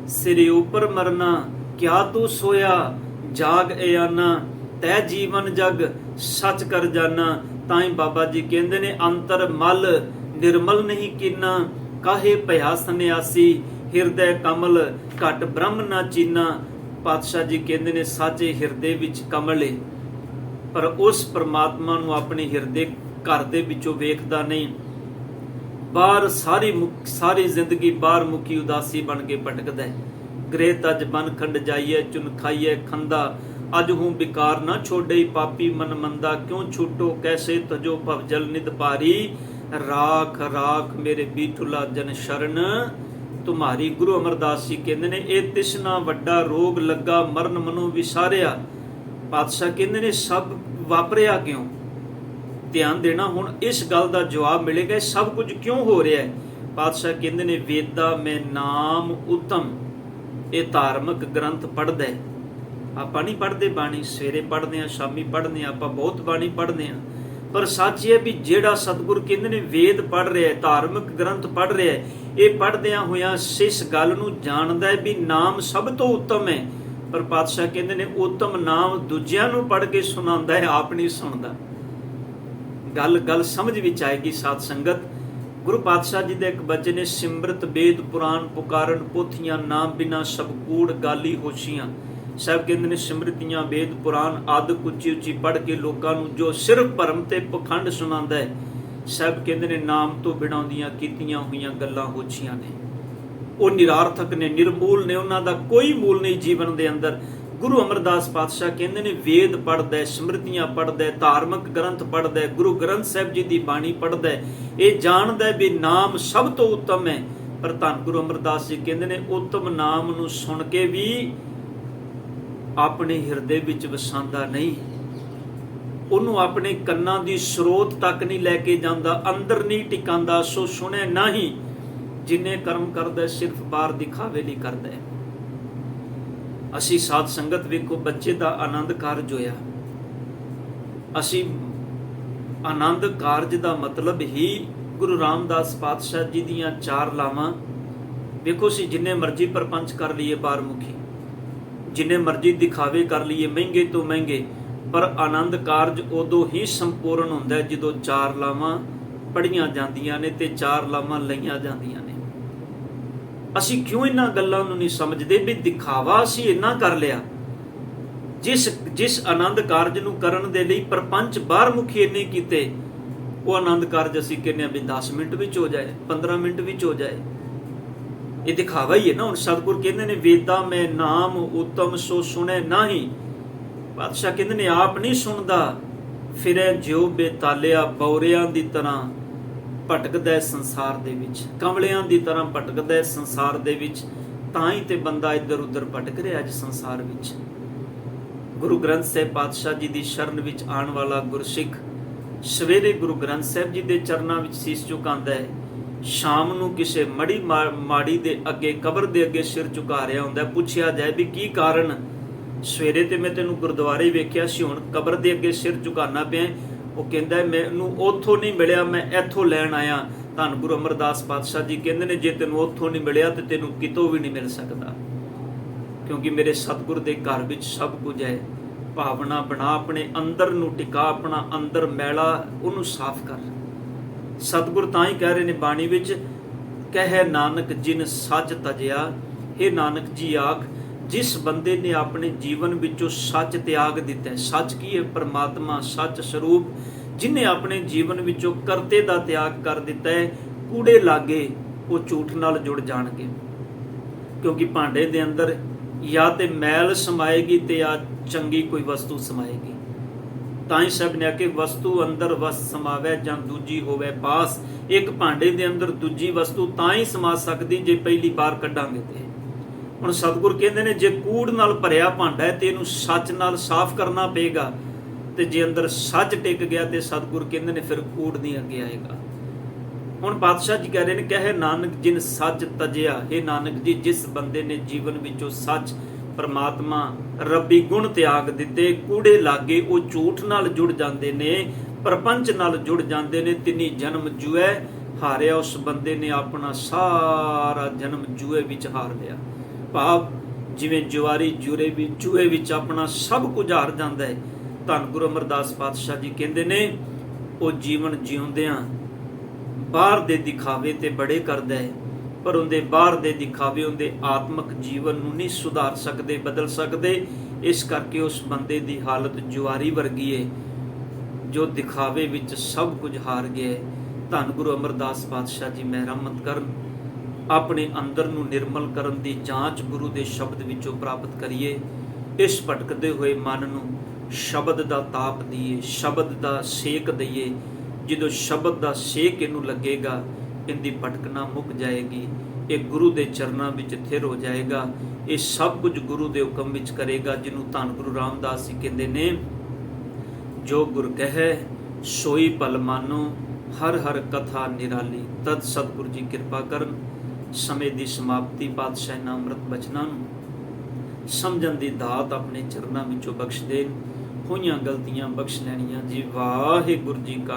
ਸਿਰੇ ਉੱਪਰ ਮਰਨਾ, ਕਿਆ ਤੂੰ ਸੋਇਆ ਜਾਗ ਇਆਨਾ, ਤੈ ਜੀਵਨ ਜਗ ਸੱਚ ਕਰ ਜਾਨਾ। ਤਾਂ ਹੀ ਬਾਬਾ ਜੀ ਕਹਿੰਦੇ ਨੇ ਅੰਤਰ ਮਲ ਨਿਰਮਲ ਨਹੀਂ ਕੀਨਾ, ਕਾਹੇ ਭਇਆ ਸੰਨਿਆਸੀ ਹਿਰਦੈ ਕਮਲ ਘਟ ਬ੍ਰਹਮ ਨਾ ਚੀਨਾ। ਪਾਤਸ਼ਾਹ ਜੀ ਕਹਿੰਦੇ ਨੇ ਸਾਚੇ ਹਿਰਦੇ ਵਿੱਚ ਕਮਲ ਹੈ, ਪਰ ਉਸ ਪਰਮਾਤਮਾ ਨੂੰ ਆਪਣੇ ਹਿਰਦੇ ਘਰ ਦੇ ਵਿੱਚੋਂ ਵੇਖਦਾ ਨਹੀਂ। ਬਾਹਰ ਸਾਰੀ ਜ਼ਿੰਦਗੀ ਬਾਹਰ ਮੁਖੀ ਉਦਾਸੀ ਬਣ ਕੇ ਭਟਕਦਾ ਹੈ। ਗ੍ਰਹਿ ਤਜ ਬਨ ਖੰਡ ਜਾਈਏ ਚੁਨ ਖਾਈਏ ਖੰਦਾ, ਅਜ ਹੂੰ ਬਿਕਾਰ ਨਾ ਛੋੜੇ ਪਾਪੀ ਮਨ ਮੰਦਾ, ਕਿਉਂ ਛੂਟੋ ਕੈਸੇ ਤਜੋ ਭਵਜਲ ਨਿਦ ਭਾਰੀ, ਰਾਖ ਰਾਖ ਮੇਰੇ ਬੀਠੁਲਾ ਜਨ ਸ਼ਰਨ ਤੁਮਾਰੀ। ਗੁਰੂ ਅਮਰਦਾਸ ਜੀ ਕਹਿੰਦੇ ਨੇ ਇਹ ਤਿਸਨਾ ਵੱਡਾ ਰੋਗ ਲੱਗਾ, ਮਰਨ ਮਨੋਂ ਵਿਸਾਰਿਆ। ਪਾਤਸ਼ਾਹ ਕਹਿੰਦੇ ਨੇ ਸਭ ਵਾਪਰਿਆ ਕਿਉਂ? ਧਿਆਨ ਦੇਣਾ, ਹੁਣ ਇਸ ਗੱਲ ਦਾ ਜਵਾਬ ਮਿਲੇਗਾ ਸਭ ਕੁਝ ਕਿਉਂ ਹੋ ਰਿਹਾ ਹੈ। ਪਾਤਸ਼ਾਹ ਕਹਿੰਦੇ ਨੇ ਵੇਦਾ ਮੈਂ ਨਾਮ ਉਤਮ, ਇਹ ਧਾਰਮਿਕ ਗ੍ਰੰਥ ਪੜ੍ਹਦਾ ਹੈ। ਆਪਾਂ ਨਹੀਂ ਪੜ੍ਹਦੇ ਬਾਣੀ, ਸਵੇਰੇ ਪੜ੍ਹਦੇ ਆ, ਸ਼ਾਮੀ ਪੜ੍ਹਦੇ ਆ, ਆਪਾਂ ਬਹੁਤ ਬਾਣੀ ਪੜ੍ਹਦੇ ਆ। ਪਰ ਸੱਚ ਇਹ ਹੈ ਵੀ ਜਿਹੜਾ ਸਤਿਗੁਰ ਕਹਿੰਦੇ ਨੇ ਵੇਦ ਪੜ੍ਹ ਰਿਹਾ ਹੈ, ਧਾਰਮਿਕ ਗ੍ਰੰਥ ਪੜ੍ਹ ਰਿਹਾ ਹੈ, ਇਹ ਪੜ੍ਹਦਿਆਂ ਹੋਇਆਂ ਇਸ ਗੱਲ ਨੂੰ ਜਾਣਦਾ ਹੈ ਵੀ ਨਾਮ ਸਭ ਤੋਂ ਉੱਤਮ ਹੈ। ਪਰ ਪਾਤਸ਼ਾਹ ਕਹਿੰਦੇ ਨੇ ਉੱਤਮ ਨਾਮ ਦੂਜਿਆਂ ਨੂੰ ਪੜ੍ਹ ਕੇ ਸੁਣਾਉਂਦਾ ਹੈ, ਆਪ ਨਹੀਂ ਸੁਣਦਾ। ਗੱਲ ਸਮਝ ਵਿੱਚ ਆਏਗੀ ਸਾਧ ਸੰਗਤ। ਗੁਰੂ ਪਾਤਸ਼ਾਹ ਜੀ ਦਾ ਇੱਕ ਬਚਨ ਨੇ ਸਿਮਰਤ ਵੇਦ ਪੁਰਾਨ ਪੁਕਾਰਨ ਪੋਥੀਆਂ, ਨਾਮ ਬਿਨਾ ਸਭ ਕੂੜ ਗਾਲੀ ਹੋਸ਼ੀਆਂ। ਸਾਹਿਬ ਕਹਿੰਦੇ ਨੇ ਸਿਮਰਤੀਆਂ ਵੇਦ ਪੁਰਾਨ ਆਦਿ ਉੱਚੀ ਉੱਚੀ ਪੜ੍ਹ ਕੇ ਲੋਕਾਂ ਨੂੰ ਜੋ ਸਿਰਫ ਭਰਮ ਤੇ ਪਖੰਡ ਸੁਣਾਉਂਦਾ ਹੈ, ਸਾਹਿਬ ਕਹਿੰਦੇ ਨੇ ਨਾਮ ਤੋਂ ਬਿਨਾਂ ਦੀਆਂ ਕੀਤੀਆਂ ਹੋਈਆਂ ਗੱਲਾਂ ਹੋਛੀਆਂ ਨੇ, ਉਹ ਨਿਰਾਰਥਕ ਨੇ, ਨਿਰਮੂਲ ਨੇ, ਉਹਨਾਂ ਦਾ ਕੋਈ ਮੂਲ ਨਹੀਂ ਜੀਵਨ ਦੇ ਅੰਦਰ। ਗੁਰੂ ਅਮਰਦਾਸ ਪਾਤਸ਼ਾਹ ਕਹਿੰਦੇ ਨੇ ਵੇਦ ਪੜ੍ਹਦਾ ਹੈ, ਸਿਮਰਤੀਆਂ ਪੜ੍ਹਦਾ ਹੈ, ਧਾਰਮਿਕ ਗ੍ਰੰਥ ਪੜ੍ਹਦਾ ਹੈ, ਗੁਰੂ ਗ੍ਰੰਥ ਸਾਹਿਬ ਜੀ ਦੀ ਬਾਣੀ ਪੜ੍ਹਦਾ ਹੈ, ਇਹ ਜਾਣਦਾ ਹੈ ਵੀ ਨਾਮ ਸਭ ਤੋਂ ਉੱਤਮ ਹੈ। ਪਰ ਧੰਨ ਗੁਰੂ ਅਮਰਦਾਸ ਜੀ ਕਹਿੰਦੇ ਨੇ ਉੱਤਮ ਨਾਮ ਨੂੰ ਸੁਣ ਕੇ ਵੀ ਆਪਣੇ ਹਿਰਦੇ ਵਿੱਚ ਵਸਾਉਂਦਾ ਨਹੀਂ, ਉਹਨੂੰ ਆਪਣੇ ਕੰਨਾਂ ਦੀ ਸਰੋਤ ਤੱਕ ਨਹੀਂ ਲੈ ਕੇ ਜਾਂਦਾ, ਅੰਦਰ ਨਹੀਂ ਟਿਕਾਉਂਦਾ। ਸੋ ਸੁਣੇ ਨਹੀਂ, ਜਿੰਨੇ ਕਰਮ ਕਰਦਾ ਸਿਰਫ ਬਾਹਰ ਦਿਖਾਵੇ ਲਈ ਕਰਦਾ ਹੈ। ਅਸੀਂ ਸਾਧ ਸੰਗਤ ਵੇਖੋ, ਬੱਚੇ ਦਾ ਆਨੰਦ ਕਾਰਜ ਹੋਇਆ, ਅਸੀਂ ਆਨੰਦ ਕਾਰਜ ਦਾ ਮਤਲਬ ਹੀ ਗੁਰੂ ਰਾਮਦਾਸ ਪਾਤਸ਼ਾਹ ਜੀ ਦੀਆਂ 4 ਲਾਵਾਂ ਵੇਖੋ। ਅਸੀਂ ਜਿੰਨੇ ਮਰਜ਼ੀ ਪ੍ਰਪੰਚ ਕਰ ਲਈਏ ਬਾਹਰਮੁਖੀ, ਜਿੰਨੇ ਮਰਜ਼ੀ ਦਿਖਾਵੇ ਕਰ ਲਈਏ ਮਹਿੰਗੇ ਤੋਂ ਮਹਿੰਗੇ, ਪਰ ਆਨੰਦ ਕਾਰਜ ਉਦੋਂ ਹੀ ਸੰਪੂਰਨ ਹੁੰਦਾ ਹੈ ਜਦੋਂ 4 ਲਾਵਾਂ ਪੜੀਆਂ ਜਾਂਦੀਆਂ ਨੇ ਤੇ 4 ਲਾਵਾਂ ਲਈਆਂ ਜਾਂਦੀਆਂ ਨੇ। ਅਸੀਂ ਕਿਉਂ ਇਹਨਾਂ ਗੱਲਾਂ ਨੂੰ ਨਹੀਂ ਸਮਝਦੇ ਵੀ ਦਿਖਾਵਾ ਅਸੀਂ ਇੰਨਾ ਕਰ ਲਿਆ। ਜਿਸ ਆਨੰਦ ਕਾਰਜ ਨੂੰ ਕਰਨ ਦੇ ਲਈ ਪ੍ਰਪੰਚ ਬਾਹਰਮੁਖੀ ਇੰਨੇ ਕੀਤੇ, ਉਹ ਆਨੰਦ ਕਾਰਜ ਅਸੀਂ ਕਹਿੰਦੇ ਆ ਵੀ 10 ਮਿੰਟ ਵਿੱਚ ਹੋ ਜਾਏ, 15 ਮਿੰਟ ਵਿੱਚ ਹੋ ਜਾਏ। ਇਹ ਦਿਖਾਵਾ ਹੀ ਹੈ ਨਾ। ਹੁਣ ਸਤਿਗੁਰ ਕਹਿੰਦੇ ਨੇ ਵੇਦਾਂ ਮੈਂ ਨਾਮ ਉਤਮ ਸੋ ਸੁਣੇ ਨਾਹੀ। ਪਾਤਸ਼ਾਹ ਕਹਿੰਦੇ ਨੇ ਆਪ ਨਹੀਂ ਸੁਣਦਾ, ਫਿਰੇ ਜਿਉ ਬੇਤਾਲਿਆ ਬੌਰਿਆਂ ਦੀ ਤਰ੍ਹਾਂ ਭਟਕਦਾ ਹੈ ਸੰਸਾਰ ਦੇ ਵਿੱਚ, ਕਮਲਿਆਂ ਦੀ ਤਰ੍ਹਾਂ ਭਟਕਦਾ ਹੈ ਸੰਸਾਰ ਦੇ ਵਿੱਚ। ਤਾਂ ਹੀ ਤੇ ਬੰਦਾ ਇੱਧਰ ਉੱਧਰ ਭਟਕ ਰਿਹਾ ਅੱਜ ਸੰਸਾਰ ਵਿੱਚ। ਗੁਰੂ ਗ੍ਰੰਥ ਸਾਹਿਬ ਪਾਤਸ਼ਾਹ ਜੀ ਦੀ ਸ਼ਰਨ ਵਿੱਚ ਆਉਣ ਵਾਲਾ ਗੁਰਸਿੱਖ ਸਵੇਰੇ ਗੁਰੂ ਗ੍ਰੰਥ ਸਾਹਿਬ ਜੀ ਦੇ ਚਰਨਾਂ ਵਿੱਚ ਸੀਸ ਝੁਕਾਉਂਦਾ ਹੈ, ਸ਼ਾਮ ਨੂੰ ਕਿਸੇ ਮੜੀ ਮਾੜੀ ਦੇ ਅੱਗੇ, ਕਬਰ ਦੇ ਅੱਗੇ ਸਿਰ ਝੁਕਾ ਰਿਹਾ ਹੁੰਦਾ। ਪੁੱਛਿਆ ਜਾਏ ਵੀ ਕੀ ਕਾਰਨ, ਸਵੇਰੇ ਤੇ ਮੈਂ ਤੈਨੂੰ ਗੁਰਦੁਆਰੇ ਵੇਖਿਆ ਸੀ, ਹੁਣ ਕਬਰ ਦੇ ਅੱਗੇ ਸਿਰ ਝੁਕਾਉਣਾ ਪਿਆ। ਉਹ ਕਹਿੰਦਾ ਮੈਨੂੰ ਉੱਥੋਂ ਨਹੀਂ ਮਿਲਿਆ, ਮੈਂ ਇੱਥੋਂ ਲੈਣ ਆਇਆ। ਧੰਨ ਗੁਰੂ ਅਮਰਦਾਸ ਪਾਤਸ਼ਾਹ ਜੀ ਕਹਿੰਦੇ ਨੇ ਜੇ ਤੈਨੂੰ ਉੱਥੋਂ ਨਹੀਂ ਮਿਲਿਆ ਤੇ ਤੈਨੂੰ ਕਿਤੋਂ ਵੀ ਨਹੀਂ ਮਿਲ ਸਕਦਾ, ਕਿਉਂਕਿ ਮੇਰੇ ਸਤਿਗੁਰ ਦੇ ਘਰ ਵਿੱਚ ਸਭ ਕੁਝ ਹੈ। ਭਾਵਨਾ ਬਣਾ, ਆਪਣੇ ਅੰਦਰ ਨੂੰ ਟਿਕਾ, ਆਪਣਾ ਅੰਦਰ ਮੈਲਾ ਉਹਨੂੰ ਸਾਫ਼ ਕਰ। ਸਤਿਗੁਰ ਤਾਂ ਹੀ ਕਹਿ ਰਹੇ ਨੇ ਬਾਣੀ ਵਿੱਚ, ਕਹਿ ਨਾਨਕ ਜਿਨ ਸੱਚ ਤਜਿਆ। ਇਹ ਨਾਨਕ ਜੀ ਆਖ, ਜਿਸ ਬੰਦੇ ਨੇ ਆਪਣੇ ਜੀਵਨ ਵਿੱਚੋਂ ਸੱਚ ਤਿਆਗ ਦਿੱਤਾ ਹੈ। ਸੱਚ ਕੀ ਹੈ? ਪਰਮਾਤਮਾ, ਸੱਚ ਸਰੂਪ। ਜਿਨੇ ਆਪਣੇ ਜੀਵਨ ਵਿੱਚੋਂ ਕਰਤੇ ਦਾ ਤਿਆਗ ਕਰ ਦਿੱਤਾ ਹੈ, ਕੂੜੇ ਲਾਗੇ ਉਹ ਝੂਠ ਨਾਲ ਜੁੜ ਜਾਣਗੇ। ਕਿਉਂਕਿ ਭਾਂਡੇ ਦੇ ਅੰਦਰ ਜਾਂ ਤੇ ਮੈਲ ਸਮਾਏਗੀ ਤੇ ਜਾਂ ਚੰਗੀ ਕੋਈ ਵਸਤੂ ਸਮਾਏਗੀ। ਤਾਂ ਹੀ ਸਭ ਨੇ ਆਖੇ ਵਸਤੂ ਅੰਦਰ ਵਸ ਸਮਾਵੇ ਜਾਂ ਦੂਜੀ ਹੋਵੇ ਪਾਸ। ਇੱਕ ਭਾਂਡੇ ਦੇ ਅੰਦਰ ਦੂਜੀ ਵਸਤੂ ਤਾਂ ਹੀ ਸਮਾ ਸਕਦੀ ਜੇ ਪਹਿਲੀ ਬਾਰ ਕੱਢਾਂਗੇ ਤੇ। ਹੁਣ ਸਤਿਗੁਰ ਕਹਿੰਦੇ ਨੇ ਜੇ ਕੂੜ ਨਾਲ ਭਰਿਆ ਭਾਂਡਾ ਹੈ ਤੇ ਇਹਨੂੰ ਸੱਚ ਨਾਲ ਸਾਫ਼ ਕਰਨਾ ਪਏਗਾ, ਤੇ ਜੇ ਅੰਦਰ ਸੱਚ ਟਿਕ ਗਿਆ ਤੇ ਸਤਿਗੁਰ ਕਹਿੰਦੇ ਨੇ ਫਿਰ ਕੂੜ ਨਹੀਂ ਅੱਗੇ ਆਏਗਾ। ਹੁਣ ਪਾਤਸ਼ਾਹ ਜੀ ਕਹਿ ਰਹੇ ਨੇ, ਕਹੇ ਨਾਨਕ ਜਿਨ ਸੱਚ ਤਜਿਆ। ਇਹ ਨਾਨਕ ਜੀ, ਜਿਸ ਬੰਦੇ ਨੇ ਜੀਵਨ ਵਿੱਚੋਂ ਸੱਚ, ਪਰਮਾਤਮਾ, ਰੱਬੀ ਗੁਣ ਤਿਆਗ ਦਿੱਤੇ, ਕੂੜੇ ਲਾਗੇ ਉਹ ਝੂਠ ਨਾਲ ਜੁੜ ਜਾਂਦੇ ਨੇ, ਪ੍ਰਪੰਚ ਨਾਲ ਜੁੜ ਜਾਂਦੇ ਨੇ। ਤਿੰਨੀ ਜਨਮ ਜੂਏ ਹਾਰਿਆ। ਉਸ ਬੰਦੇ ਨੇ ਆਪਣਾ ਸਾਰਾ ਜਨਮ ਜੂਏ ਵਿੱਚ ਹਾਰ ਲਿਆ। ਭਾਵ ਜਿਵੇਂ ਜੁਆਰੀ ਜੂਏ ਵਿੱਚ ਆਪਣਾ ਸਭ ਕੁਝ ਹਾਰ ਜਾਂਦਾ ਹੈ। ਧੰਨ ਗੁਰੂ ਅਮਰਦਾਸ ਪਾਤਸ਼ਾਹ ਜੀ ਕਹਿੰਦੇ ਨੇ ਉਹ ਜੀਵਨ ਜਿਉਂਦਿਆਂ ਬਾਹਰ ਦੇ ਦਿਖਾਵੇ ਤੇ ਬੜੇ ਕਰਦਾ ਹੈ, ਪਰ ਉਹਦੇ ਬਾਹਰ ਦੇ ਦਿਖਾਵੇ ਉਹਦੇ ਆਤਮਿਕ ਜੀਵਨ ਨੂੰ ਨਹੀਂ ਸੁਧਾਰ ਸਕਦੇ, ਬਦਲ ਸਕਦੇ। ਇਸ ਕਰਕੇ ਉਸ ਬੰਦੇ ਦੀ ਹਾਲਤ ਜੁਆਰੀ ਵਰਗੀ ਹੈ ਜੋ ਦਿਖਾਵੇ ਵਿੱਚ ਸਭ ਕੁਝ ਹਾਰ ਗਿਆ ਹੈ। ਧੰਨ ਗੁਰੂ ਅਮਰਦਾਸ ਪਾਤਸ਼ਾਹ ਜੀ ਮਿਹਰਮਤ ਕਰਨ, ਆਪਣੇ ਅੰਦਰ ਨੂੰ ਨਿਰਮਲ ਕਰਨ ਦੀ ਜਾਂਚ ਗੁਰੂ ਦੇ ਸ਼ਬਦ ਵਿੱਚੋਂ ਪ੍ਰਾਪਤ ਕਰੀਏ। ਇਸ ਭਟਕਦੇ ਹੋਏ ਮਨ ਨੂੰ ਸ਼ਬਦ ਦਾ ਤਾਪ ਦਈਏ, ਸ਼ਬਦ ਦਾ ਸੇਕ ਦਈਏ। ਜਦੋਂ ਸ਼ਬਦ ਦਾ ਸੇਕ ਇਹਨੂੰ ਲੱਗੇਗਾ, ਇਹਦੀ ਭਟਕਣਾ ਮੁੱਕ ਜਾਏਗੀ, ਇਹ ਗੁਰੂ ਦੇ ਚਰਨਾਂ ਵਿੱਚ ਥਿਰ ਹੋ ਜਾਏਗਾ। ਇਹ ਸਭ ਕੁਝ ਗੁਰੂ ਦੇ ਹੁਕਮ ਵਿੱਚ ਕਰੇਗਾ, ਜਿਹਨੂੰ ਧੰਨ ਗੁਰੂ ਰਾਮਦਾਸ ਜੀ ਕਹਿੰਦੇ ਨੇ, ਜੋ ਗੁਰ ਕਹੈ ਸੋਈ ਭਲ ਮਾਨੋ, ਹਰ ਹਰ ਕਥਾ ਨਿਰਾਲੀ। ਤਦ ਸਤਿਗੁਰੂ ਜੀ ਕਿਰਪਾ ਕਰਨ, ਸਮੇਂ ਦੀ ਸਮਾਪਤੀ ਪਾਤਸ਼ਾਹ ਇਹਨਾਂ ਅੰਮ੍ਰਿਤ ਬਚਨਾਂ ਨੂੰ ਸਮਝਣ ਦੀ ਦਾਤ ਆਪਣੇ ਚਰਨਾਂ ਵਿੱਚੋਂ ਬਖਸ਼ ਦੇਣ। ਹੋਈਆਂ ਗਲਤੀਆਂ ਬਖਸ਼ ਲੈਣੀਆਂ ਜੀ। ਵਾਹਿਗੁਰੂ ਜੀ ਕਾ